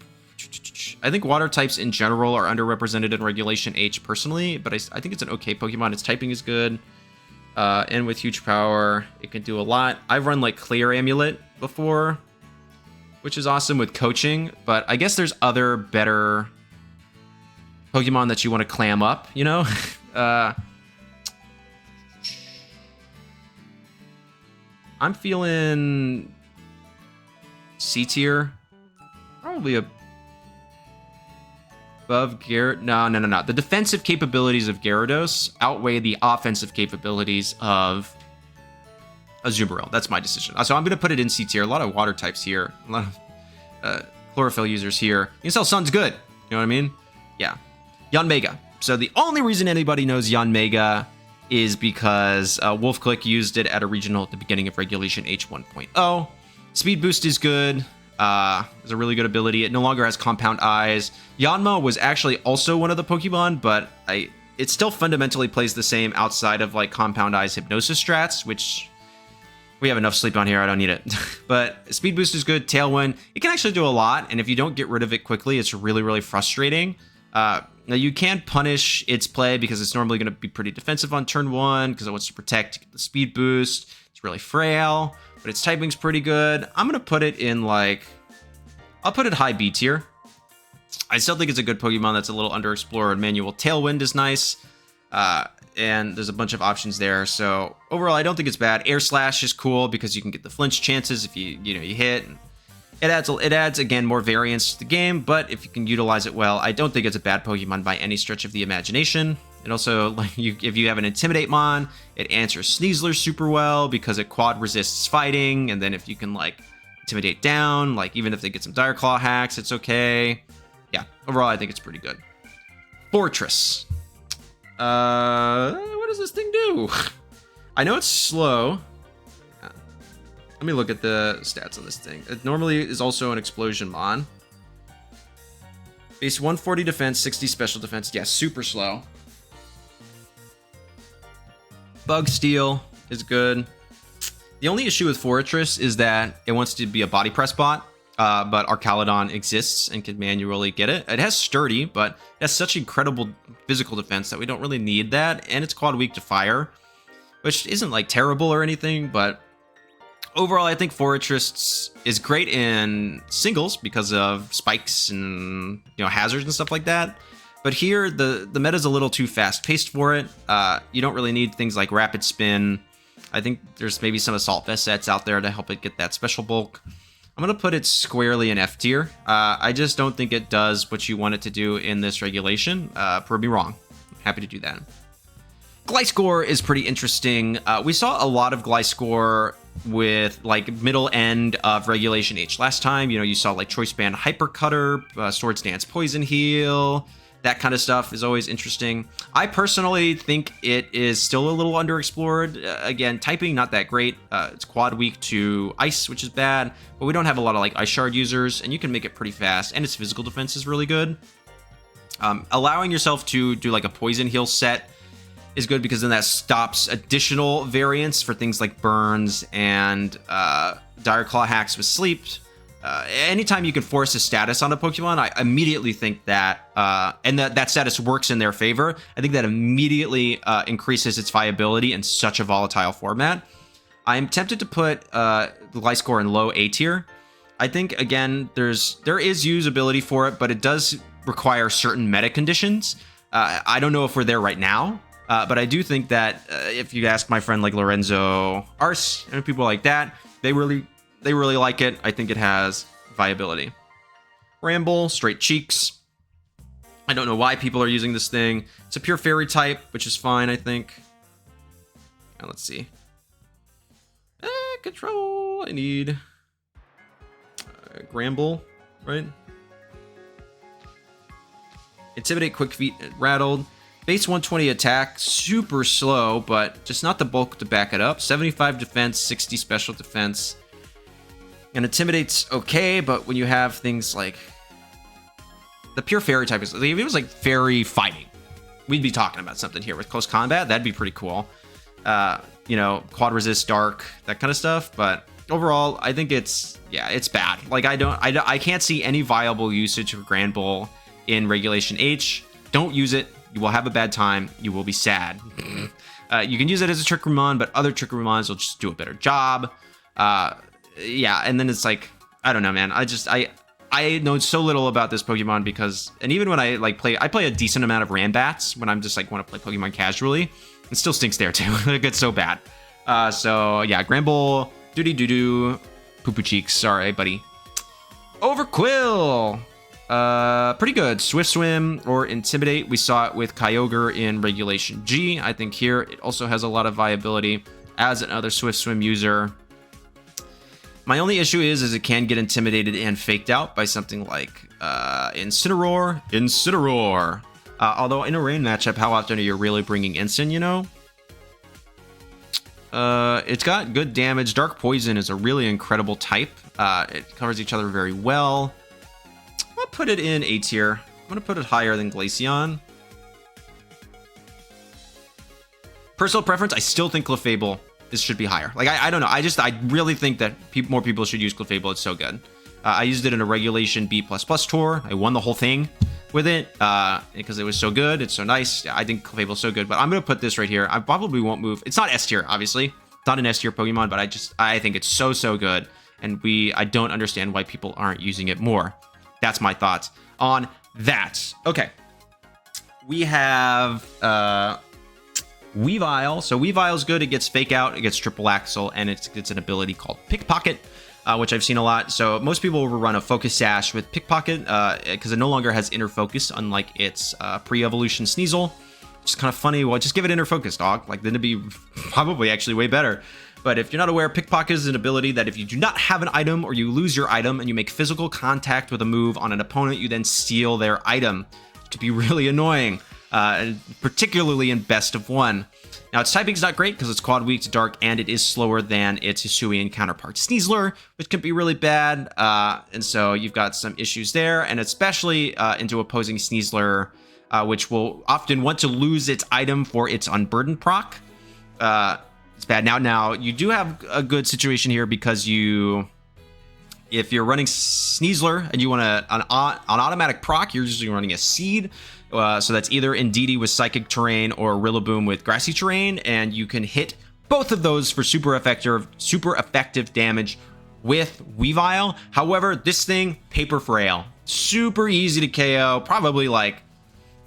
I think water types in general are underrepresented in Regulation H personally, but I think it's an okay Pokemon. Its typing is good, and with huge power, it can do a lot. I've run like Clear Amulet before, which is awesome with coaching, but I guess there's other better Pokemon that you want to clam up, you know? I'm feeling C tier. Probably above Gyarados. No. The defensive capabilities of Gyarados outweigh the offensive capabilities of Azumarill. That's my decision. So I'm going to put it in C tier. A lot of water types here. A lot of chlorophyll users here. You can tell Sun's good. You know what I mean? Yeah. Yanmega. So the only reason anybody knows Yanmega is because WolfClick used it at a regional at the beginning of Regulation H 1.0. Speed Boost is good. It's a really good ability. It no longer has Compound Eyes. Yanma was actually also one of the Pokemon, but it still fundamentally plays the same outside of like Compound Eyes Hypnosis strats, which we have enough sleep on here. I don't need it. But Speed Boost is good. Tailwind. It can actually do a lot, and if you don't get rid of it quickly, it's really, really frustrating. Now you can punish its play because it's normally going to be pretty defensive on turn 1 because it wants to protect, get the speed boost. It's really frail, but its typing's pretty good. I'm going to put it in I'll put it high B tier. I still think it's a good Pokemon that's a little underexplored. Manual Tailwind is nice, and there's a bunch of options there. So overall, I don't think it's bad. Air Slash is cool because you can get the flinch chances if you hit. It adds again more variance to the game, but if you can utilize it well, I don't think it's a bad Pokemon by any stretch of the imagination. And also, if you have an Intimidate Mon, it answers Sneasler super well because it quad resists fighting, and then if you can Intimidate down, even if they get some Dire Claw hacks, it's okay. Yeah, overall I think it's pretty good. Fortress. What does this thing do? I know it's slow. Let me look at the stats on this thing. It normally is also an Explosion Mon. Base 140 defense, 60 special defense. Yeah, super slow. Bug Steel is good. The only issue with Fortress is that it wants to be a body press bot, but Archaludon exists and can manually get it. It has Sturdy, but it has such incredible physical defense that we don't really need that, and it's quad weak to fire, which isn't terrible or anything, but overall, I think Fortress is great in singles because of spikes and hazards and stuff like that. But here, the meta's a little too fast-paced for it. You don't really need things like Rapid Spin. I think there's maybe some Assault Vest sets out there to help it get that special bulk. I'm going to put it squarely in F tier. I just don't think it does what you want it to do in this regulation. Prove me wrong. I'm happy to do that. Gliscor is pretty interesting. We saw a lot of Gliscor with like middle end of Regulation H. Last time, you know, you saw like Choice Band Hypercutter, Swords Dance Poison Heal. That kind of stuff is always interesting. I personally think it is still a little underexplored. Again, typing not that great. It's quad weak to ice, which is bad, but we don't have a lot of like ice shard users, and you can make it pretty fast, and its physical defense is really good. Allowing yourself to do like a poison heal set is good because then that stops additional variants for things like burns and dire claw hacks with sleep. Anytime you can force a status on a Pokemon, I immediately think that, and that status works in their favor, I think that immediately increases its viability in such a volatile format. I'm tempted to put the Gliscor in low A tier. I think, again, there is usability for it, but it does require certain meta conditions. I don't know if we're there right now, but I do think that if you ask my friend like Lorenzo Arce and people like that, they really like it. I think it has viability. Ramble, straight cheeks. I don't know why people are using this thing. It's a pure fairy type, which is fine, I think. Now, let's see. Control. I need Gramble, right? Intimidate, Quick Feet, Rattled. Base 120 attack, super slow, but just not the bulk to back it up. 75 defense, 60 special defense. And Intimidate's okay, but when you have things like the pure fairy type, if it was like fairy fighting, we'd be talking about something here with close combat. That'd be pretty cool. You know, quad resist, dark, that kind of stuff. But overall, I think it's bad. Like I can't see any viable usage of Grand Bull in Regulation H. Don't use it. You will have a bad time. You will be sad. You can use it as a Trick Room, but other Trick Roomons will just do a better job. Yeah, and then it's like, I don't know, man. I know so little about this Pokemon because, and even when I play a decent amount of Rambats when I'm just like want to play Pokemon casually, it still stinks there too. It gets so bad. So yeah, Gramble, doody doo doo, poo poo cheeks. Sorry, buddy. Overquill. Pretty good. Swift Swim or Intimidate. We saw it with Kyogre in Regulation G. I think here it also has a lot of viability as another Swift Swim user. My only issue is it can get intimidated and faked out by something like Incineroar. Although in a rain matchup, how often are you really bringing Incin, you know? It's got good damage. Dark Poison is a really incredible type. It covers each other very well. I'm going to put it in A tier. I'm going to put it higher than Glaceon. Personal preference, I still think Clefable this should be higher. Like, I don't know. I really think that more people should use Clefable. It's so good. I used it in a Regulation B++ tour. I won the whole thing with it because it was so good. It's so nice. I think Clefable's so good, but I'm going to put this right here. I probably won't move. It's not S tier, obviously. It's not an S tier Pokemon, but I think it's so good. And I don't understand why people aren't using it more. That's my thoughts on that. Okay. We have Weavile. So Weavile's good. It gets Fake Out, it gets Triple Axle, and it's an ability called Pickpocket, which I've seen a lot. So most people will run a Focus Sash with Pickpocket because it no longer has Inner Focus, unlike its pre-evolution Sneasel. Which is kind of funny. Well, just give it Inner Focus, dog. Like, then it'd be probably actually way better. But if you're not aware, Pickpocket is an ability that if you do not have an item or you lose your item and you make physical contact with a move on an opponent, you then steal their item. To be really annoying. Particularly in Best of 1. Now, its typing's not great because it's quad weak to dark and it is slower than its Hisuian counterpart Sneasler, which can be really bad. And so you've got some issues there, and especially into opposing Sneasler, which will often want to lose its item for its Unburdened proc. It's bad. Now you do have a good situation here because if you're running Sneasler and you want an automatic proc, you're usually running a Seed. So that's either Indeedee with Psychic Terrain or Rillaboom with Grassy Terrain, and you can hit both of those for super effective damage with Weavile. However, this thing, paper frail. Super easy to KO. Probably like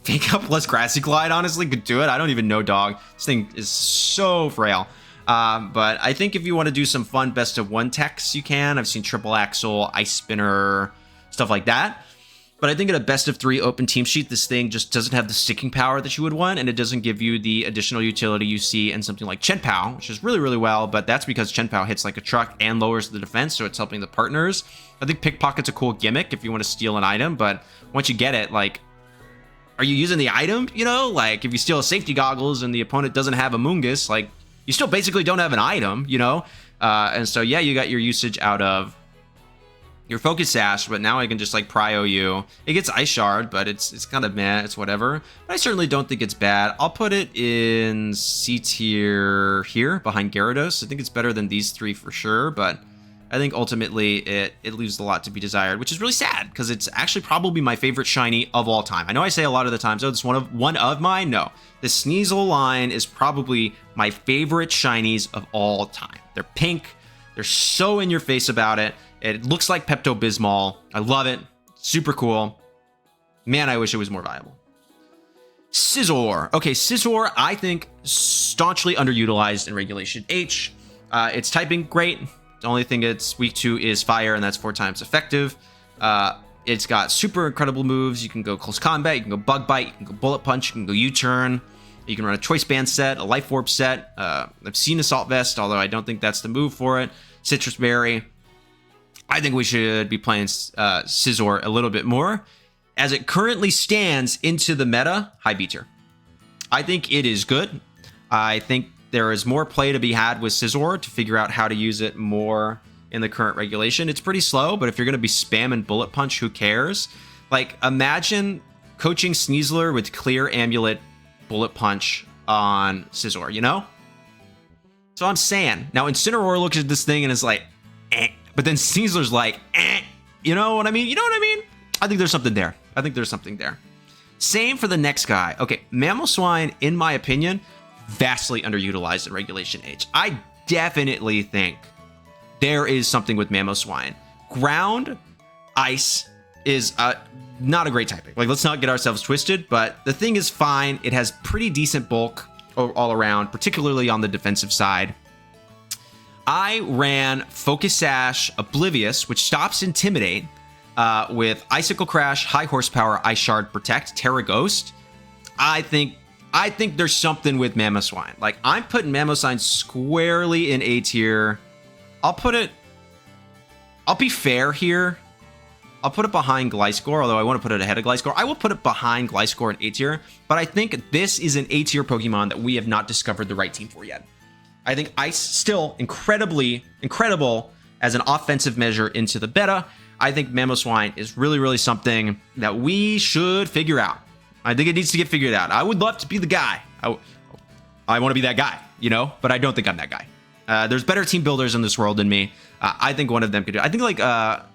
Fake Up plus Grassy Glide, honestly, could do it. I don't even know, dog. This thing is so frail. But I think if you want to do some fun Best of 1 techs, you can. I've seen Triple Axle, Ice Spinner, stuff like that. But I think in a best of 3 open team sheet, this thing just doesn't have the sticking power that you would want, and it doesn't give you the additional utility you see in something like Chen Pao, which is really, really well, but that's because Chen Pao hits like a truck and lowers the defense, so it's helping the partners. I think Pickpocket's a cool gimmick if you want to steal an item, but once you get it, like, are you using the item, you know? Like, if you steal a safety goggles and the opponent doesn't have a Mungus, like, you still basically don't have an item, you know? And so, yeah, you got your usage out of your Focus Sash, but now I can just like prio you. It gets Ice Shard, but it's kind of meh, it's whatever. But I certainly don't think it's bad. I'll put it in C tier here behind Gyarados. I think it's better than these 3 for sure, but I think ultimately it leaves a lot to be desired, which is really sad because it's actually probably my favorite shiny of all time. I know I say a lot of the times, oh, this one of mine. No, the Sneasel line is probably my favorite shinies of all time. They're pink. They're so in your face about it. It looks like Pepto-Bismol. I love it. Super cool. Man, I wish it was more viable. Scizor. Okay, Scizor, I think, staunchly underutilized in Regulation H. It's typing great. The only thing it's weak to is fire, and that's 4 times effective. It's got super incredible moves. You can go close combat, you can go bug bite, you can go bullet punch, you can go U-turn. You can run a Choice Band set, a Life Orb set. I've seen Assault Vest, although I don't think that's the move for it. Citrus Berry. I think we should be playing Scizor a little bit more. As it currently stands into the meta, high B tier. I think it is good. I think there is more play to be had with Scizor to figure out how to use it more in the current regulation. It's pretty slow, but if you're going to be spamming Bullet Punch, who cares? Like, imagine coaching Sneasler with Clear Amulet Bullet Punch on Scizor, you know? So I'm saying. Now, Incineroar looks at this thing and is like, eh. But then Sneasler's like, eh. You know what I mean? You know what I mean? I think there's something there. I think there's something there. Same for the next guy. Okay, Mamoswine, in my opinion, vastly underutilized in Regulation H. I definitely think there is something with Mamoswine. Ground, Ice is not a great typing. Like, let's not get ourselves twisted, but the thing is fine. It has pretty decent bulk all around, particularly on the defensive side. I ran Focus Sash, Oblivious, which stops Intimidate, with Icicle Crash, High Horsepower, Ice Shard, Protect, Terra Ghost. I think there's something with Mamoswine. Like, I'm putting Mamoswine squarely in A tier. I'll be fair here. I'll put it behind Gliscor, although I want to put it ahead of Gliscor. I will put it behind Gliscor in A tier, but I think this is an A tier Pokemon that we have not discovered the right team for yet. I think Ice still incredible as an offensive measure into the beta. I think Mamoswine is really, really something that we should figure out. I think it needs to get figured out. I would love to be the guy. I want to be that guy, you know, but I don't think I'm that guy. There's better team builders in this world than me. I think one of them could do it. I think like Hubu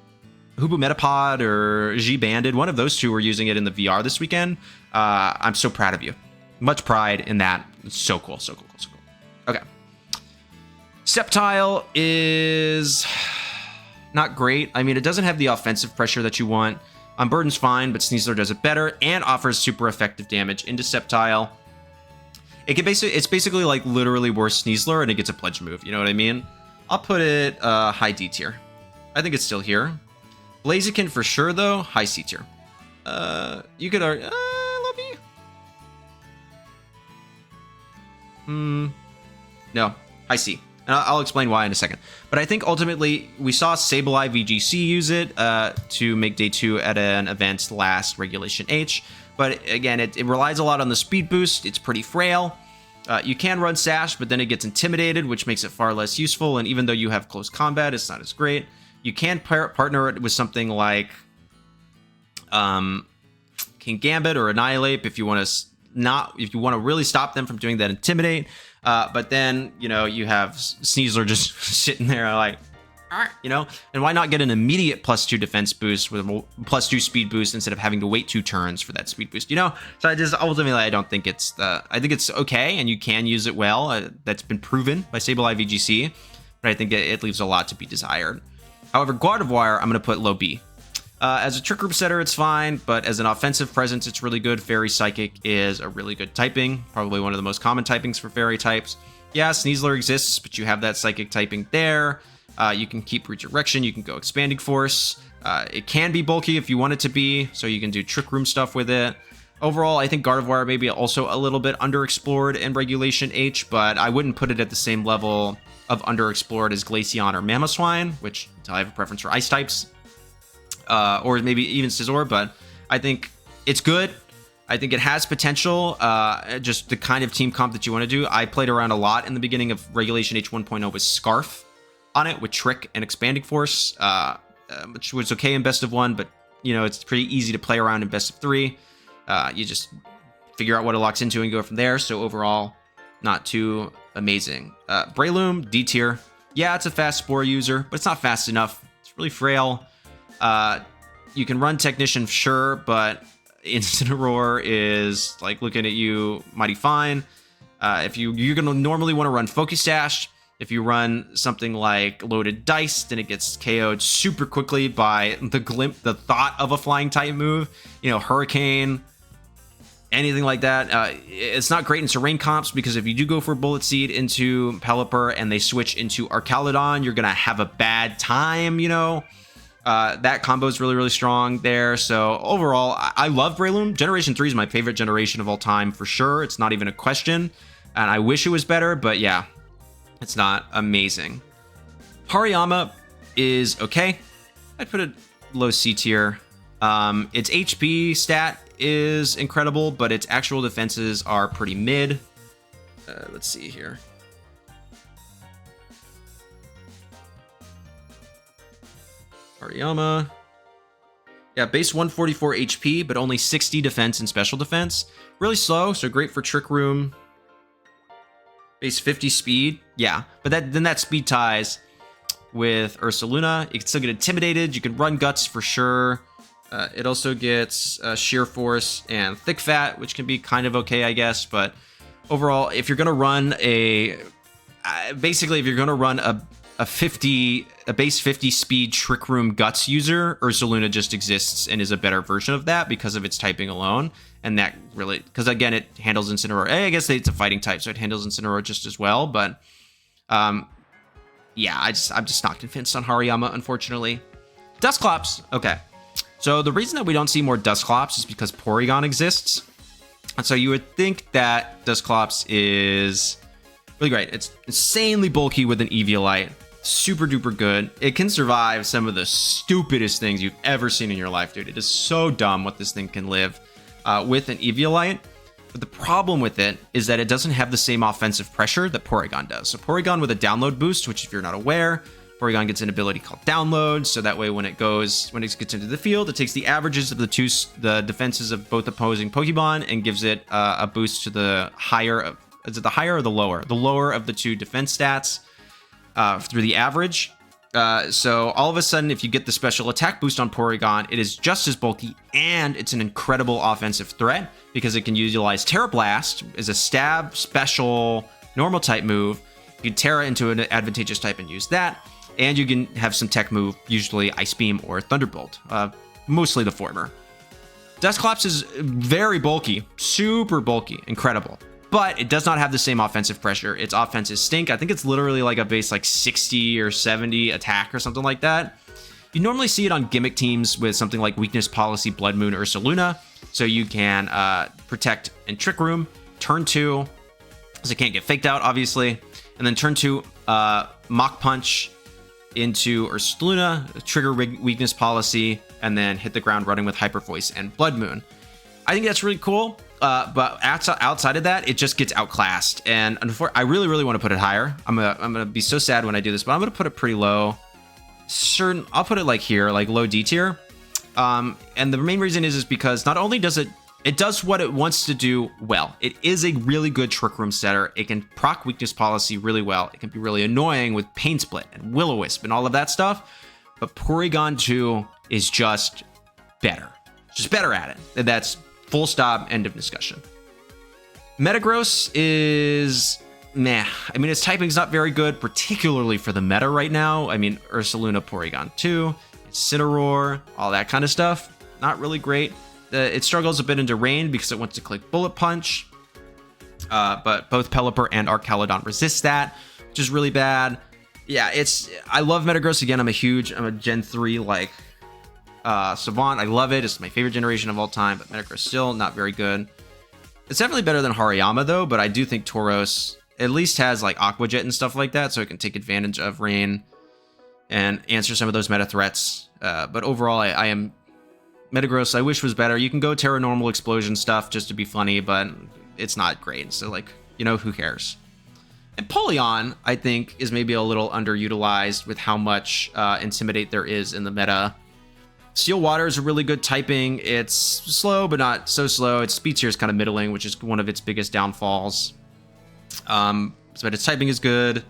Metapod or G Banded, one of those two were using it in the VR this weekend. I'm so proud of you. Much pride in that. It's so cool, so cool, so cool. Okay. Sceptile is not great. I mean, it doesn't have the offensive pressure that you want. Unburden's fine, but Sneasler does it better and offers super effective damage into Sceptile. It's basically like literally worse Sneasler, and it gets a pledge move. You know what I mean? I'll put it high D tier. I think it's still here. Blaziken for sure, though. High C tier. You could argue... No, high C. And I'll explain why in a second. But I think ultimately we saw Sableye VGC use it to make day 2 at an event last Regulation H. But again, it relies a lot on the speed boost. It's pretty frail. You can run Sash, but then it gets intimidated, which makes it far less useful. And even though you have close combat, it's not as great. You can partner it with something like King Gambit or Annihilate if you want to really stop them from doing that Intimidate. But then, you know, you have Sneasler just sitting there like, you know, and why not get an immediate +2 defense boost with a +2 speed boost instead of having to wait 2 turns for that speed boost, you know? So I don't think I think it's okay, and you can use it well. That's been proven by Sableye VGC, but I think it leaves a lot to be desired. However, Gardevoir, I'm going to put low B. As a trick group setter, it's fine, but as an offensive presence, it's really good. Fairy Psychic is a really good typing, probably one of the most common typings for fairy types. Yeah, Sneasler exists, but you have that Psychic typing there. You can keep Redirection, you can go Expanding Force. It can be bulky if you want it to be, so you can do Trick Room stuff with it. Overall, I think Gardevoir may be also a little bit underexplored in Regulation H, but I wouldn't put it at the same level of underexplored as Glaceon or Mamoswine, which I have a preference for Ice types, or maybe even Scizor, but I think it's good. I think it has potential, just the kind of team comp that you want to do. I played around a lot in the beginning of Regulation H 1.0 with Scarf on it, with Trick and Expanding Force, which was okay in Best of 1, but, you know, it's pretty easy to play around in Best of 3. You just figure out what it locks into and go from there. So overall, not too amazing. Breloom, D tier. Yeah, it's a fast Spore user, but it's not fast enough. It's really frail. You can run Technician, sure, but Incineroar is, like, looking at you mighty fine. If you're going to normally want to run Focus Sash. If you run something like Loaded Dice, then it gets KO'd super quickly by the thought of a flying type move. You know, Hurricane, anything like that. It's not great in Terrain comps, because if you do go for Bullet Seed into Pelipper and they switch into Archaludon, you're going to have a bad time, you know. That combo is really, really strong there. So overall, I love Breloom. Generation 3 is my favorite generation of all time for sure. It's not even a question. And I wish it was better, but yeah, it's not amazing. Hariyama is okay. I'd put it low C tier. Its HP stat is incredible, but its actual defenses are pretty mid. Let's see here. Hariyama. Yeah, base 144 HP, but only 60 defense and special defense. Really slow, so great for Trick Room. Base 50 speed. Yeah, but then that speed ties with Ursaluna. You can still get Intimidated. You can run Guts for sure. It also gets Sheer Force and Thick Fat, which can be kind of okay, I guess. But overall, if you're going to run basically, if you're going to run a base 50 speed Trick Room Guts user, Ursaluna just exists and is a better version of that because of its typing alone. And that really, because again, it handles Incineroar. I guess it's a fighting type, so it handles Incineroar just as well. But yeah, I'm just not convinced on Hariyama, unfortunately. Dusclops, okay. So the reason that we don't see more Dusclops is because Porygon exists. And so you would think that Dusclops is really great. It's insanely bulky with an Eviolite. Super duper good. It can survive some of the stupidest things you've ever seen in your life, dude. It is so dumb what this thing can live with an Eviolite. But the problem with it is that it doesn't have the same offensive pressure that Porygon does. So Porygon with a download boost, which if you're not aware, Porygon gets an ability called download. So that way when it gets into the field, it takes the averages of the defenses of both opposing Pokemon and gives it a boost to the higher of, is it the higher or the lower? The lower of the two defense stats through the average. So all of a sudden, if you get the special attack boost on Porygon, it is just as bulky and it's an incredible offensive threat because it can utilize Terra Blast as a stab special normal type move. You can Terra into an advantageous type and use that. And you can have some tech move, usually Ice Beam or Thunderbolt, mostly the former. Dusclops is very bulky, super bulky, incredible. But it does not have the same offensive pressure. Its offenses stink. I think it's literally like a base like 60 or 70 attack or something like that. You normally see it on gimmick teams with something like Weakness Policy, Blood Moon, or Ursaluna. So you can protect and Trick Room. Turn 2, because it can't get faked out, obviously. And then turn 2, Mach Punch into Ursaluna, trigger Weakness Policy, and then hit the ground running with Hyper Voice and Blood Moon. I think that's really cool. But outside of that, it just gets outclassed. And I really, really want to put it higher. I'm gonna be so sad when I do this, but I'm gonna put it pretty low. I'll put it like here, like low D tier. And the main reason is because not only does it does what it wants to do well. It is a really good Trick Room setter. It can proc Weakness Policy really well. It can be really annoying with Pain Split and Will-O-Wisp and all of that stuff. But Porygon 2 is just better. Just better at it. And that's full stop, end of discussion. Metagross is meh. I mean, its typing's not very good, particularly for the meta right now. I mean, Ursaluna, Porygon 2, Incineroar, all that kind of stuff. Not really great. It struggles a bit into Rain because it wants to click Bullet Punch. But both Pelipper and Archaludon resist that, which is really bad. Yeah, I love Metagross. Again, I'm a Gen 3 like Savant. I love it. It's my favorite generation of all time, but Metagross still not very good. It's definitely better than Hariyama though, but I do think Tauros at least has like Aqua Jet and stuff like that, so it can take advantage of rain and answer some of those meta threats. But overall, I am Metagross. I wish was better. You can go Terra Normal Explosion stuff just to be funny, but it's not great. So like, who cares? And Polion, I think, is maybe a little underutilized with how much Intimidate there is in the meta. Steel Water is a really good typing. It's slow, but not so slow. Its speed tier is kind of middling, which is one of its biggest downfalls. But its typing is good.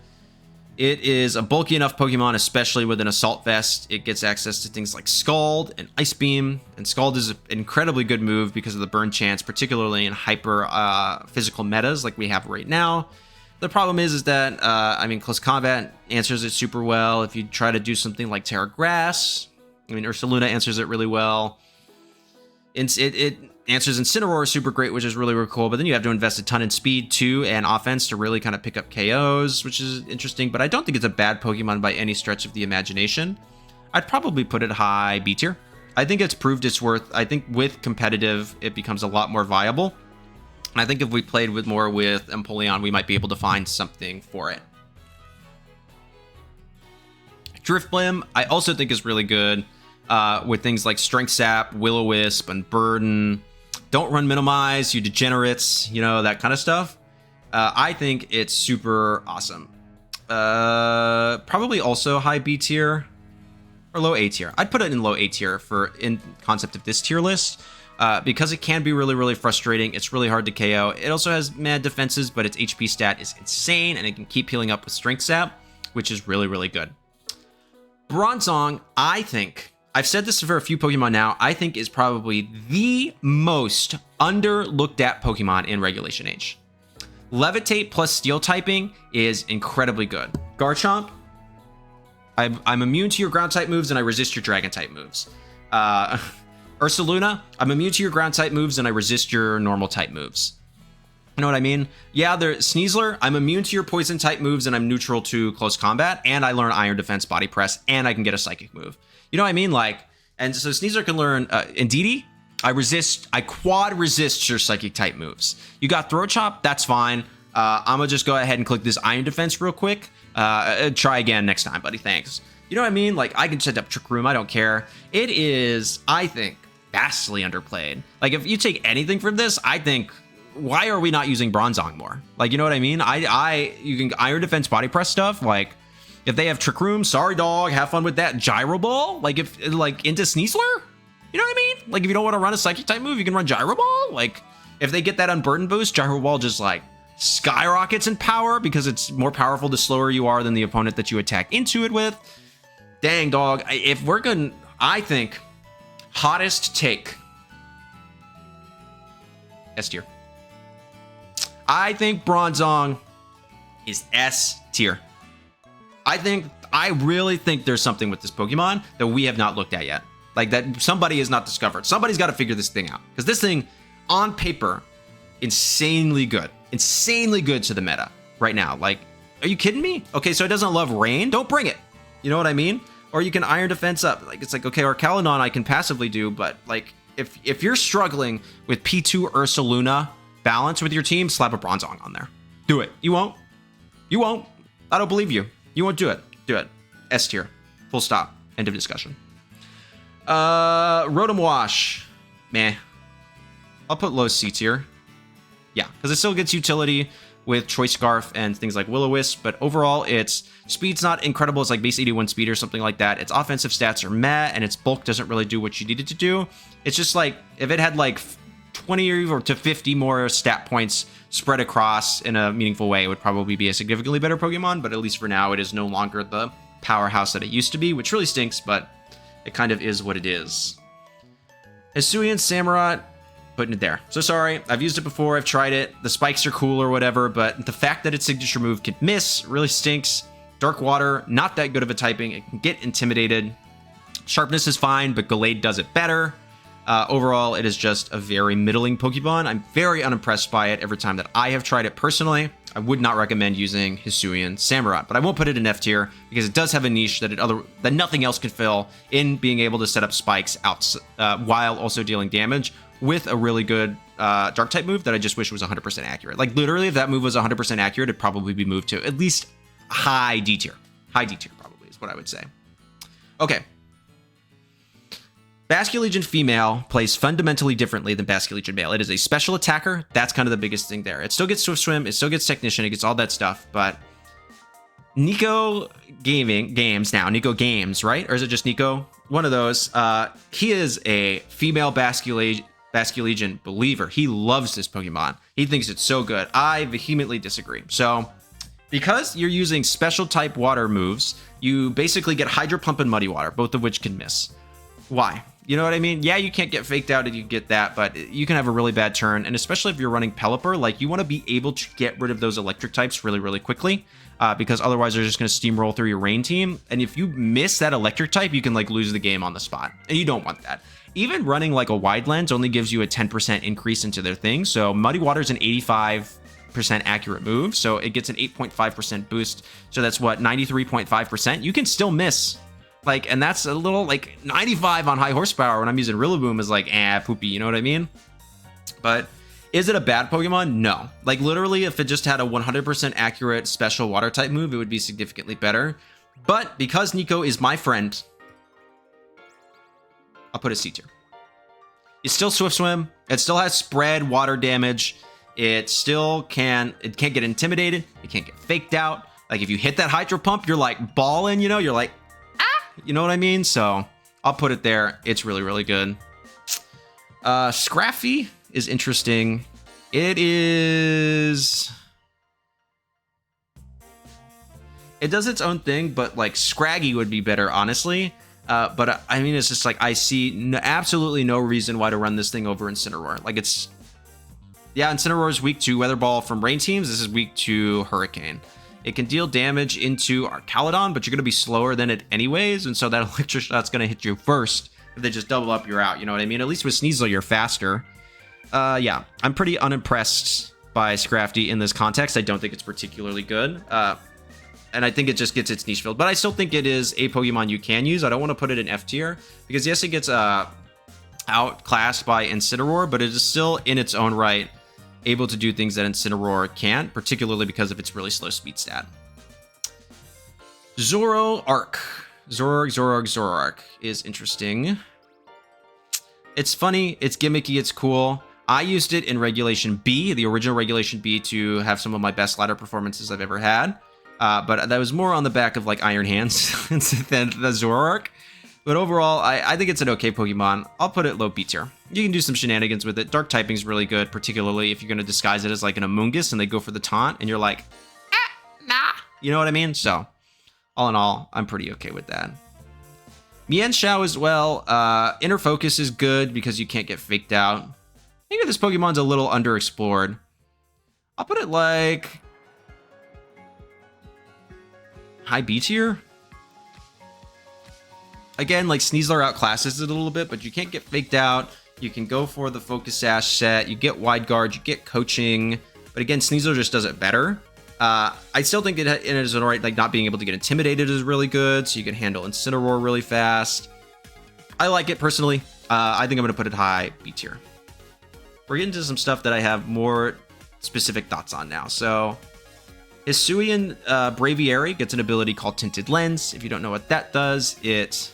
It is a bulky enough Pokemon, especially with an Assault Vest. It gets access to things like Scald and Ice Beam. And Scald is an incredibly good move because of the burn chance, particularly in hyper physical metas like we have right now. The problem is that, close combat answers it super well. If you try to do something like Terra Grass, Ursaluna answers it really well. It answers Incineroar super great, which is really, really cool. But then you have to invest a ton in speed, too, and offense to really kind of pick up KOs, which is interesting. But I don't think it's a bad Pokemon by any stretch of the imagination. I'd probably put it high B tier. I think it's proved its worth. I think with competitive, it becomes a lot more viable. And I think if we played more with Empoleon, we might be able to find something for it. Drifblim, I also think is really good with things like Strength Sap, Will-O-Wisp, and Burden. Don't run Minimize, you degenerates, that kind of stuff. I think it's super awesome. Probably also high B tier or low A tier. I'd put it in low A tier in concept of this tier list. Because it can be really, really frustrating. It's really hard to KO. It also has mad defenses, but its HP stat is insane, and it can keep healing up with Strength Sap, which is really, really good. Bronzong, I think, I've said this for a few Pokemon now, I think is probably the most underlooked at Pokemon in Regulation Age. Levitate plus Steel typing is incredibly good. Garchomp, I'm immune to your ground type moves, and I resist your dragon type moves. Ursaluna, I'm immune to your ground type moves and I resist your normal type moves. You know what I mean? Yeah, Sneasler, I'm immune to your poison type moves and I'm neutral to close combat, and I learn Iron Defense, Body Press, and I can get a psychic move. You know what I mean? And so Sneasler can learn Indeedee. I quad resist your psychic type moves. You got Throat Chop, that's fine. I'm gonna just go ahead and click this Iron Defense real quick. Try again next time, buddy. Thanks. You know what I mean? I can set up Trick Room. I don't care. It is, I think, vastly underplayed. If you take anything from this, I think, why are we not using Bronzong more? You know what I mean? You can Iron Defense, Body Press stuff. If they have Trick Room, sorry dog, have fun with that. Gyro Ball, into Sneasler. You know what I mean? If you don't want to run a Psychic type move, you can run Gyro Ball. If they get that Unburden boost, Gyro Ball just skyrockets in power because it's more powerful the slower you are than the opponent that you attack into it with. Dang dog, if we're gonna, I think. Hottest take. S tier. I think Bronzong is S tier. I really think there's something with this Pokemon that we have not looked at yet. That somebody has not discovered. Somebody's got to figure this thing out. Because this thing, on paper, insanely good. Insanely good to the meta right now. Are you kidding me? Okay, so it doesn't love rain? Don't bring it. You know what I mean? Or you can Iron Defense up. Okay, or Caledon I can passively do, but if you're struggling with P2 Ursaluna balance with your team, slap a Bronzong on there. Do it. You won't. You won't. I don't believe you. You won't do it. Do it. S tier. Full stop. End of discussion. Rotom Wash. Meh. I'll put low C tier. Yeah, because it still gets utility with Choice Scarf and things like Will-O-Wisp, but overall its speed's not incredible. It's base 81 speed or something like that. Its offensive stats are meh, and its bulk doesn't really do what you need it to do. It's just if it had 20 or to 50 more stat points spread across in a meaningful way, it would probably be a significantly better Pokemon, but at least for now, it is no longer the powerhouse that it used to be, which really stinks, but it kind of is what it is. Hisuian Samurott, putting it there. So sorry, I've used it before, I've tried it, the spikes are cool or whatever, but the fact that its signature move can miss really stinks. Dark Water, not that good of a typing, it can get intimidated. Sharpness is fine, but Gallade does it better. Overall, it is just a very middling Pokemon. I'm very unimpressed by it every time that I have tried it personally. I would not recommend using Hisuian Samurott, but I won't put it in F tier because it does have a niche that that nothing else can fill in being able to set up spikes out while also dealing damage with a really good dark type move that I just wish was 100% accurate. Like literally, if that move was 100% accurate, it'd probably be moved to at least high D tier. High D tier probably is what I would say. Okay. Basculegion female plays fundamentally differently than Basculegion male. It is a special attacker. That's kind of the biggest thing there. It still gets Swift Swim. It still gets Technician. It gets all that stuff. But Nico Games, right? Or is it just Nico? One of those. He is a female Basculegion believer. He loves this Pokemon. He thinks it's so good. I vehemently disagree. So because you're using special type water moves, you basically get Hydro Pump and Muddy Water, both of which can miss. Why? You know what I mean? Yeah, you can't get faked out if you get that, but you can have a really bad turn. And especially if you're running Pelipper, like you want to be able to get rid of those electric types really, really quickly. Because otherwise they're just going to steamroll through your rain team. And if you miss that electric type, you can like lose the game on the spot. And you don't want that. Even running like a wide lens only gives you a 10% increase into their thing. So Muddy Water is an 85% accurate move. So it gets an 8.5% boost. So that's what, 93.5%? You can still miss. Like, and that's a little like 95 on high horsepower when I'm using Rillaboom is like, poopy, you know what I mean? But is it a bad Pokemon? No. Like literally, if it just had a 100% accurate special water type move, it would be significantly better. But because Nico is my friend, I'll put a C tier. It's still Swift Swim. It still has spread water damage. It can't get intimidated. It can't get faked out. Like if you hit that Hydro Pump, you're like balling, you know, you're like, you know what I mean? So I'll put it there. It's really, really good. Scrafty is interesting. It does its own thing, but like Scraggy would be better, honestly. But I mean, it's just like I see absolutely no reason why to run this thing over Incineroar. Like Incineroar is weak to Weather Ball from rain teams. This is weak to Hurricane. It can deal damage into Arcaludon, but you're going to be slower than it anyways, and so that electric shot's going to hit you first. If they just double up, you're out, you know what I mean? At least with Sneasel, you're faster. Yeah, I'm pretty unimpressed by Scrafty in this context. I don't think it's particularly good, and I think it just gets its niche filled. But I still think it is a Pokemon you can use. I don't want to put it in F tier, because yes, it gets outclassed by Incineroar, but it is still in its own right able to do things that Incineroar can't, particularly because of its really slow speed stat. Zoroark is interesting. It's funny, it's gimmicky, it's cool. I used it in Regulation B, the original Regulation B, to have some of my best ladder performances I've ever had. But that was more on the back of like Iron Hands than the Zoroark. But overall, I think it's an okay Pokemon. I'll put it low B tier. You can do some shenanigans with it. Dark typing is really good, particularly if you're going to disguise it as like an Amoonguss and they go for the taunt and you're like, nah. You know what I mean? So, all in all, I'm pretty okay with that. Mienshao as well. Inner Focus is good because you can't get faked out. I think this Pokemon's a little underexplored. I'll put it like high B tier. Again, like Sneasler outclasses it a little bit, but you can't get faked out. You can go for the Focus Sash set. You get Wide Guard. You get Coaching. But again, Sneasler just does it better. I still think it is alright. Like not being able to get intimidated is really good. So you can handle Incineroar really fast. I like it personally. I think I'm going to put it high B tier. We're getting to some stuff that I have more specific thoughts on now. So Hisuian Braviary gets an ability called Tinted Lens. If you don't know what that does, it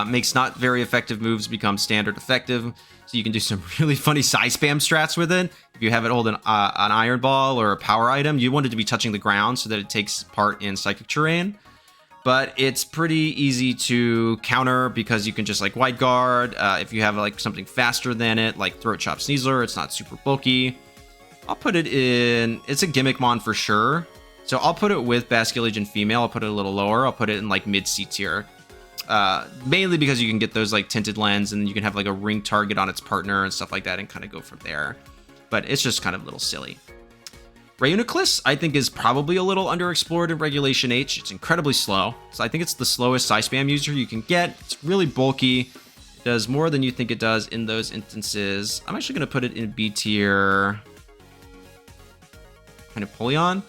makes not very effective moves become standard effective. So you can do some really funny size spam strats with it. If you have it hold an Iron Ball or a power item, you want it to be touching the ground so that it takes part in psychic terrain. But it's pretty easy to counter because you can just like Wide Guard. If you have like something faster than it, like Throat Chop Sneasler, it's not super bulky. I'll put it in, it's a gimmick mon for sure. So I'll put it with Basculegion female. I'll put it a little lower. I'll put it in like mid C tier. Mainly because you can get those like Tinted Lens and you can have like a ring target on its partner and stuff like that and kind of go from there. But it's just kind of a little silly. Reuniclus, I think, is probably a little underexplored in Regulation H. It's incredibly slow. So I think it's the slowest Psy Spam user you can get. It's really bulky. does more than you think it does in those instances. I'm actually going to put it in B tier. Kind of Napoleon.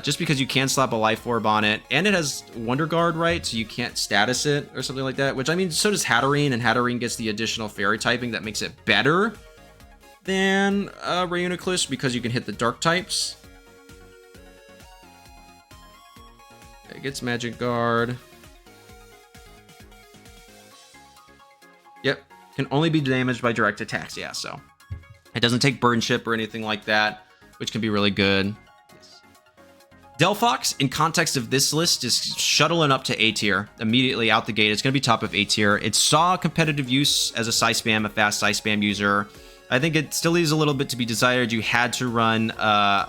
Just because you can slap a life orb on it, and it has Wonder Guard, right? So you can't status it or something like that, which I mean, so does Hatterene, and Hatterene gets the additional fairy typing that makes it better than Reuniclus because you can hit the dark types. It gets Magic Guard. Yep, can only be damaged by direct attacks, yeah, so. It doesn't take Burn Ship or anything like that, which can be really good. Delphox, in context of this list, is shuttling up to A tier immediately out the gate. It's going to be top of A tier. It saw competitive use as a Psy Spam, a fast Psy Spam user. I think it still leaves a little bit to be desired. You had to run a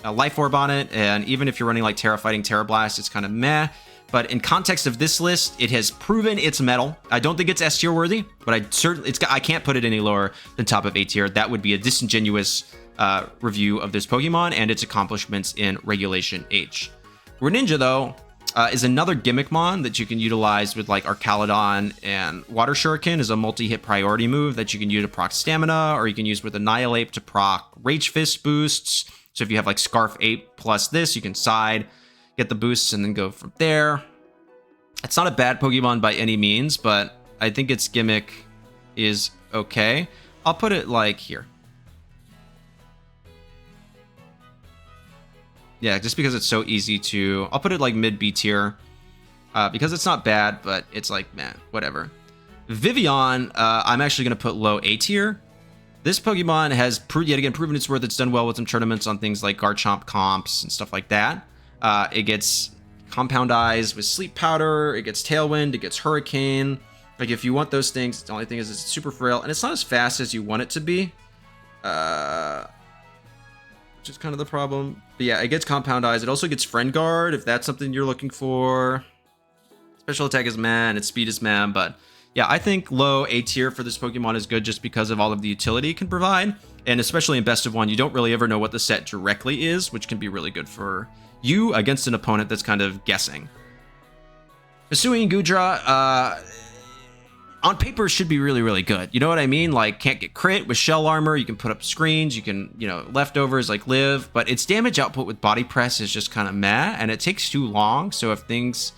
Life Orb on it, and even if you're running like Terra Fighting, Terra Blast, it's kind of meh. But in context of this list, it has proven its mettle. I don't think it's S tier worthy, but I can't put it any lower than top of A tier. That would be a disingenuous review of this Pokemon and its accomplishments in Regulation H. Greninja, though, is another gimmick mon that you can utilize with like Arcalodon, and Water Shuriken is a multi-hit priority move that you can use to proc stamina, or you can use with Annihilate to proc Rage Fist boosts. So if you have like Scarf 8 plus this, you can side, get the boosts, and then go from there. It's not a bad Pokemon by any means, but I think its gimmick is okay. I'll put it like here. Yeah, just because it's so easy to... I'll put it like mid B tier. Because it's not bad, but it's like, man, whatever. Vivian, I'm actually going to put low A tier. This Pokemon has yet again proven its worth. It's done well with some tournaments on things like Garchomp comps and stuff like that. It gets Compound Eyes with Sleep Powder. It gets Tailwind. It gets Hurricane. Like, if you want those things, the only thing is it's super frail. And it's not as fast as you want it to be. Which is kind of the problem. But yeah, it gets Compound Eyes. It also gets Friend Guard, if that's something you're looking for. Special attack is meh, and its speed is meh. But yeah, I think low A tier for this Pokemon is good just because of all of the utility it can provide. And especially in Best of 1, you don't really ever know what the set directly is, which can be really good for you against an opponent that's kind of guessing. Hisuian Gudra, on paper should be really, really good. You know what I mean? Like, can't get crit with shell armor. You can put up screens. You can, leftovers like live. But its damage output with body press is just kind of meh. And it takes too long. So if things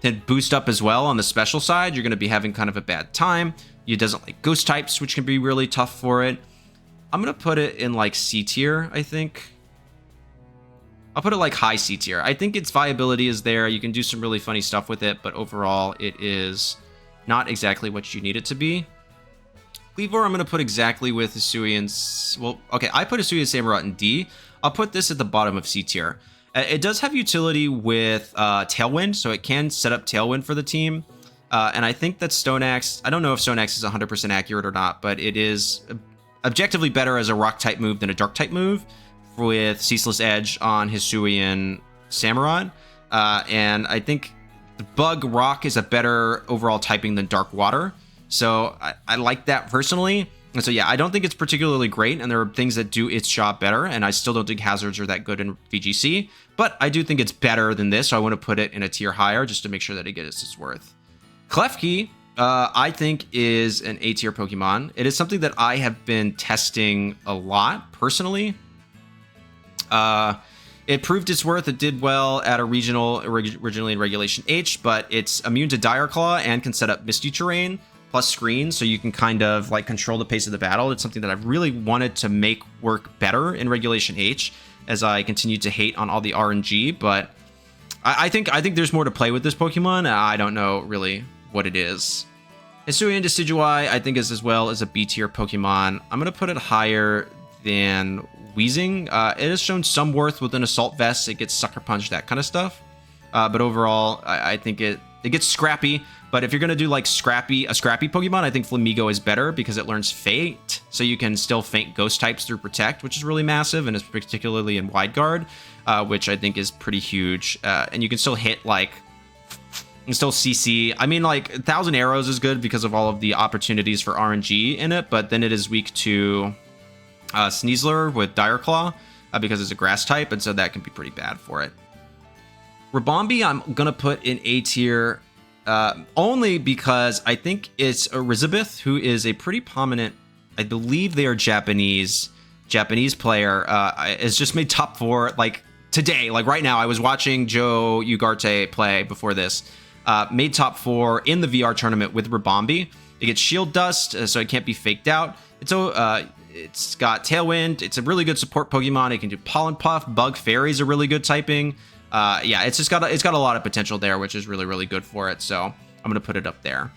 can boost up as well on the special side, you're going to be having kind of a bad time. It doesn't like ghost types, which can be really tough for it. I'm going to put it in like C tier, I think. I'll put it like high C tier. I think its viability is there. You can do some really funny stuff with it. But overall, it is not exactly what you need it to be. Cleavor, I'm going to put exactly with Hisuian's... Well, okay, I put Hisuian Samurott in D. I'll put this at the bottom of C tier. It does have utility with Tailwind, so it can set up Tailwind for the team. And I think that Stoneaxe... I don't know if Stoneaxe is 100% accurate or not, but it is objectively better as a Rock-type move than a Dark-type move with Ceaseless Edge on Hisuian Samurott. And I think... Bug Rock is a better overall typing than Dark Water. So I like that personally. And so yeah, I don't think it's particularly great, and there are things that do its job better, and I still don't think hazards are that good in VGC, but I do think it's better than this, so I want to put it in a tier higher just to make sure that it gets its worth. Klefki, I think, is an A tier Pokemon. It is something that I have been testing a lot personally. It proved its worth. It did well at a regional, originally in Regulation H, but it's immune to Dire Claw and can set up Misty Terrain plus screens, so you can kind of like control the pace of the battle. It's something that I've really wanted to make work better in Regulation H as I continue to hate on all the RNG, but I think there's more to play with this Pokemon. I don't know really what it is. Hisuian Decidueye, I think, is as well as a B tier Pokemon. I'm going to put it higher than Weezing. It has shown some worth with an Assault Vest. It gets Sucker Punch, that kind of stuff. But overall, I think it gets scrappy. But if you're going to do like a scrappy Pokemon, I think Flamigo is better because it learns Feint. So you can still feint Ghost types through Protect, which is really massive, and it's particularly in Wide Guard, which I think is pretty huge. And you can still hit like... and still CC. I mean, like, 1,000 Arrows is good because of all of the opportunities for RNG in it, but then it is weak to Sneasler with Dire Claw because it's a grass type, and so that can be pretty bad for it. Rabombi, I'm going to put in A tier only because I think it's Elizabeth, who is a pretty prominent, I believe they are Japanese player, has just made top 4 like today, like right now. I was watching Joe Ugarte play before this, made top 4 in the VR tournament with Rabombi. It gets shield dust, so it can't be faked out. It's got Tailwind. It's a really good support Pokemon. It can do Pollen Puff. Bug Fairy's a really good typing. Yeah, it's got a lot of potential there, which is really, really good for it. So I'm gonna put it up there.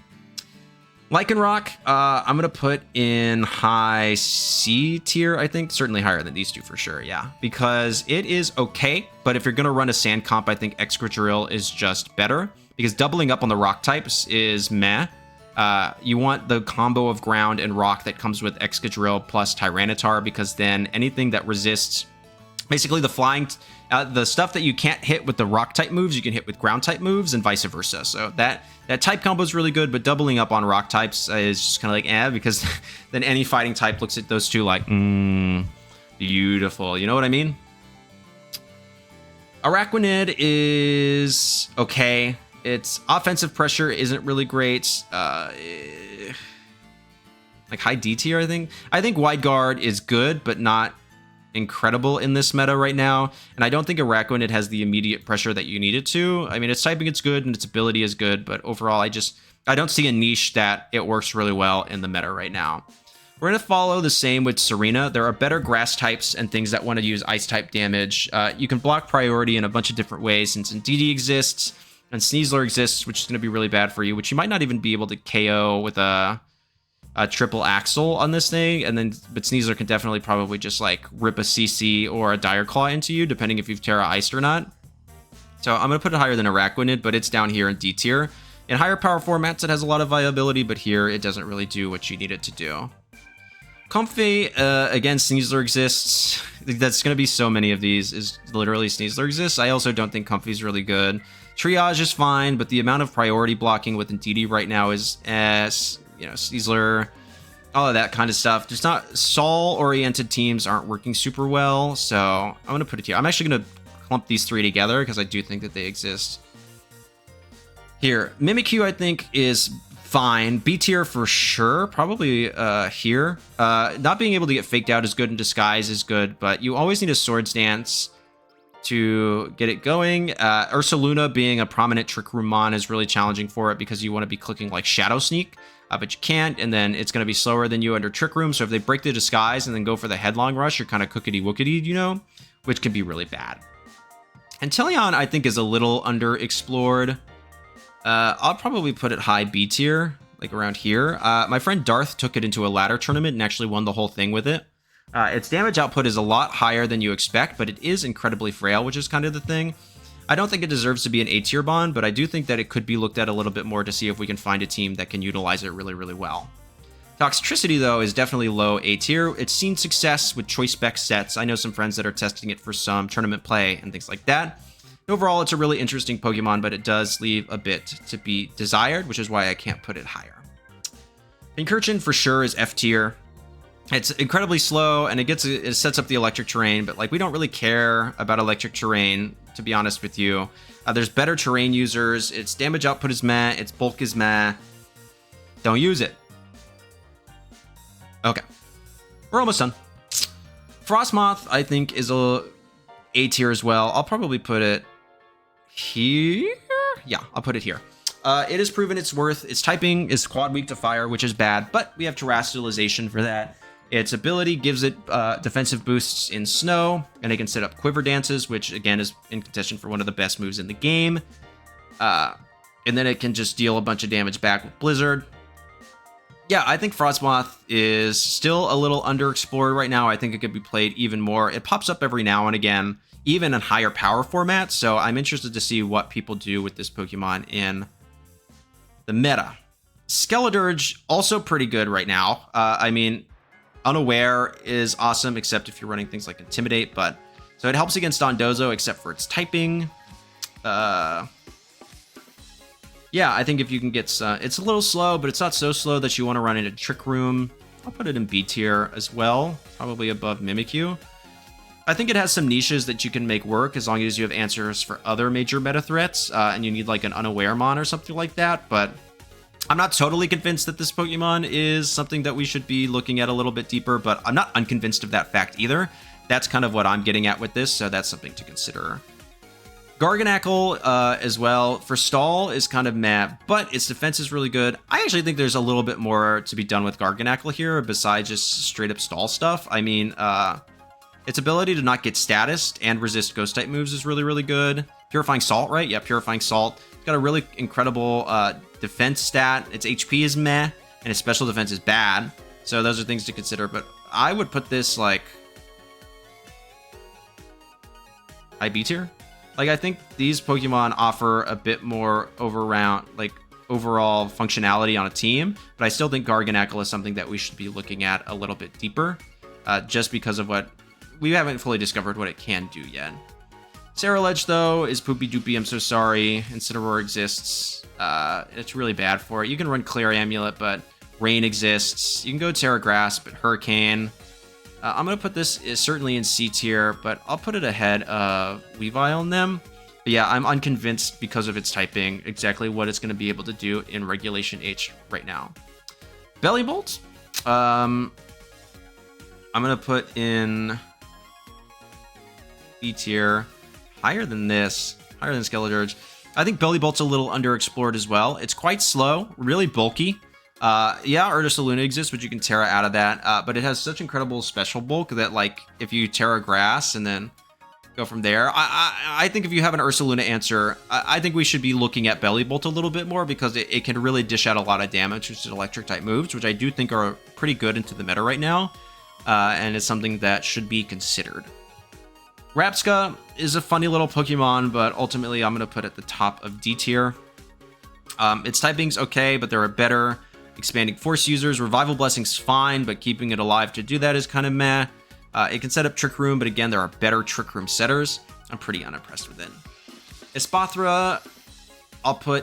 Lycanroc, I'm gonna put in high C tier. I think certainly higher than these two for sure. Yeah, because it is okay, but if you're gonna run a sand comp, I think Excadrill is just better because doubling up on the rock types is meh. You want the combo of ground and rock that comes with Excadrill plus Tyranitar, because then anything that resists, basically the flying, the stuff that you can't hit with the rock type moves, you can hit with ground type moves and vice versa. So that type combo is really good, but doubling up on rock types is just kind of like because then any fighting type looks at those two like, beautiful. You know what I mean? Araquanid is okay. Its offensive pressure isn't really great. Like high D tier, I think. I think Wide Guard is good, but not incredible in this meta right now. And I don't think Araquanid has the immediate pressure that you need it to. I mean, its typing is good and its ability is good, but overall, I don't see a niche that it works really well in the meta right now. We're going to follow the same with Serena. There are better grass types and things that want to use ice type damage. You can block priority in a bunch of different ways, since Indeedee exists and Sneasler exists, which is going to be really bad for you, which you might not even be able to KO with a triple Axle on this thing. But Sneasler can definitely probably just like rip a CC or a Dire Claw into you, depending if you've Terra Iced or not. So I'm going to put it higher than Araquanid, but it's down here in D tier. In higher power formats, it has a lot of viability, but here it doesn't really do what you need it to do. Comfey, again, Sneasler exists. That's going to be so many of these, is literally Sneasler exists. I also don't think Comfey's really good. Triage is fine, but the amount of priority blocking with Indeedee right now is Sneasler, all of that kind of stuff. Just not Sol-oriented teams aren't working super well, so I'm going to put it here. I'm actually going to clump these 3 together because I do think that they exist. Here, Mimikyu, I think, is fine. B tier for sure. Probably here. Not being able to get faked out is good, and Disguise is good, but you always need a Swords Dance to get it going. Ursaluna being a prominent Trick Room Mon is really challenging for it because you want to be clicking like Shadow Sneak, but you can't, and then it's going to be slower than you under Trick Room. So if they break the Disguise and then go for the Headlong Rush, you're kind of cookity-wookity, which can be really bad. And Teleon, I think, is a little underexplored. I'll probably put it high B tier, like around here. My friend Darth took it into a ladder tournament and actually won the whole thing with it. Its damage output is a lot higher than you expect, but it is incredibly frail, which is kind of the thing. I don't think it deserves to be an A tier bond, but I do think that it could be looked at a little bit more to see if we can find a team that can utilize it really, really well. Toxtricity, though, is definitely low A tier. It's seen success with choice spec sets. I know some friends that are testing it for some tournament play and things like that. Overall, it's a really interesting Pokemon, but it does leave a bit to be desired, which is why I can't put it higher. Pincurchin for sure is F tier. It's incredibly slow, and it sets up the electric terrain, but like we don't really care about electric terrain, to be honest with you. There's better terrain users. Its damage output is meh. Its bulk is meh. Don't use it. Okay. We're almost done. Frostmoth, I think, is a tier as well. I'll probably put it here. Yeah, I'll put it here. It has proven its worth. Its typing is quad weak to fire, which is bad, but we have terrestrialization for that. Its ability gives it defensive boosts in snow, and it can set up quiver dances, which again is in contention for one of the best moves in the game. And then it can just deal a bunch of damage back with Blizzard. Yeah, I think Frostmoth is still a little underexplored right now. I think it could be played even more. It pops up every now and again, even in higher power formats, so I'm interested to see what people do with this Pokemon in the meta. Skeledirge, also pretty good right now. I mean, Unaware is awesome, except if you're running things like Intimidate, but so it helps against Dondozo, except for its typing. Yeah, I think if you can get, it's a little slow, but it's not so slow that you want to run into Trick Room. I'll put it in B tier as well, probably above Mimikyu. I think it has some niches that you can make work as long as you have answers for other major meta threats, and you need like an Unaware Mon or something like that, but I'm not totally convinced that this Pokemon is something that we should be looking at a little bit deeper, but I'm not unconvinced of that fact either. That's kind of what I'm getting at with this, so that's something to consider. Garganacl as well, for stall, is kind of meh, but its defense is really good. I actually think there's a little bit more to be done with Garganacl here besides just straight up stall stuff. I mean, its ability to not get statused and resist ghost type moves is really, really good. Purifying Salt, right? Yeah, Purifying Salt. It's got a really incredible defense stat. Its HP is meh, and its special defense is bad. So those are things to consider, but I would put this like IB tier. Like, I think these Pokemon offer a bit more overall functionality on a team, but I still think Garganacl is something that we should be looking at a little bit deeper, just because of what we haven't fully discovered what it can do yet. Ceruledge, though, is poopy doopy. I'm so sorry. Incineroar exists. It's really bad for it. You can run Clear Amulet, but Rain exists. You can go Terra Grass, but Hurricane. I'm going to put this certainly in C tier, but I'll put it ahead of Weavile in them. But yeah, I'm unconvinced because of its typing exactly what it's going to be able to do in Regulation H right now. Bellybolt, I'm going to put in B tier, higher than this, higher than Skeleturge. I think Bellybolt's a little underexplored as well. It's quite slow, really bulky. Yeah, Ursaluna exists, which you can Terra out of that, but it has such incredible special bulk that, like, if you Terra Grass and then go from there, I think if you have an Ursaluna answer, I think we should be looking at Bellybolt a little bit more because it can really dish out a lot of damage with electric-type moves, which I do think are pretty good into the meta right now, and it's something that should be considered. Rapska is a funny little Pokemon, but ultimately I'm going to put at the top of D tier. Its typing's okay, but there are better expanding force users. Revival Blessing's fine, but keeping it alive to do that is kind of meh. It can set up Trick Room, but again, there are better Trick Room setters. I'm pretty unimpressed with it. Espathra,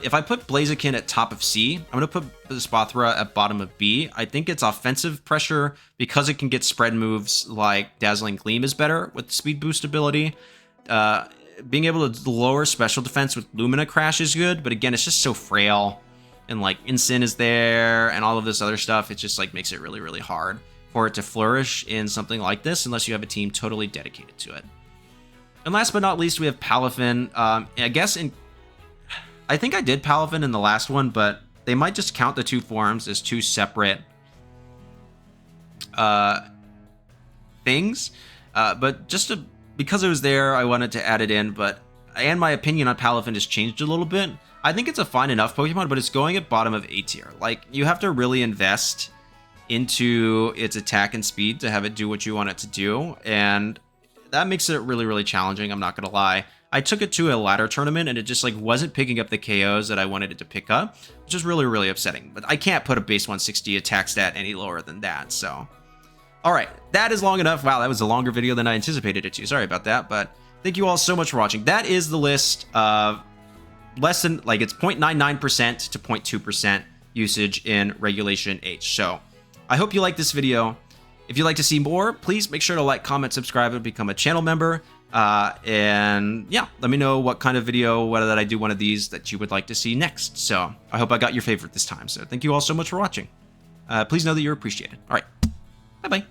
if I put Blaziken at top of C, I'm going to put Espathra at bottom of B. I think its offensive pressure, because it can get spread moves like Dazzling Gleam, is better with the speed boost ability. Being able to lower special defense with Lumina Crash is good, but again, it's just so frail. And like Incin is there and all of this other stuff. It just like makes it really, really hard for it to flourish in something like this unless you have a team totally dedicated to it. And last but not least, we have Palafin. I think I did Palafin in the last one, but they might just count the two forms as two separate things. But because it was there, I wanted to add it in. And my opinion on Palafin has changed a little bit. I think it's a fine enough Pokemon, but it's going at bottom of A tier. Like, you have to really invest into its attack and speed to have it do what you want it to do, and that makes it really, really challenging, I'm not gonna lie. I took it to a ladder tournament, and it just like wasn't picking up the KOs that I wanted it to pick up, which is really, really upsetting. But I can't put a base 160 attack stat any lower than that, so. Alright, that is long enough. Wow, that was a longer video than I anticipated it to. Sorry about that, but thank you all so much for watching. That is the list of less than, like, it's 0.99% to 0.2% usage in Regulation H. So I hope you like this video. If you'd like to see more, please make sure to like, comment, subscribe, and become a channel member. And yeah, let me know what kind of video, whether that I do one of these that you would like to see next. So I hope I got your favorite this time. So thank you all so much for watching. Please know that you're appreciated. All right. Bye-bye.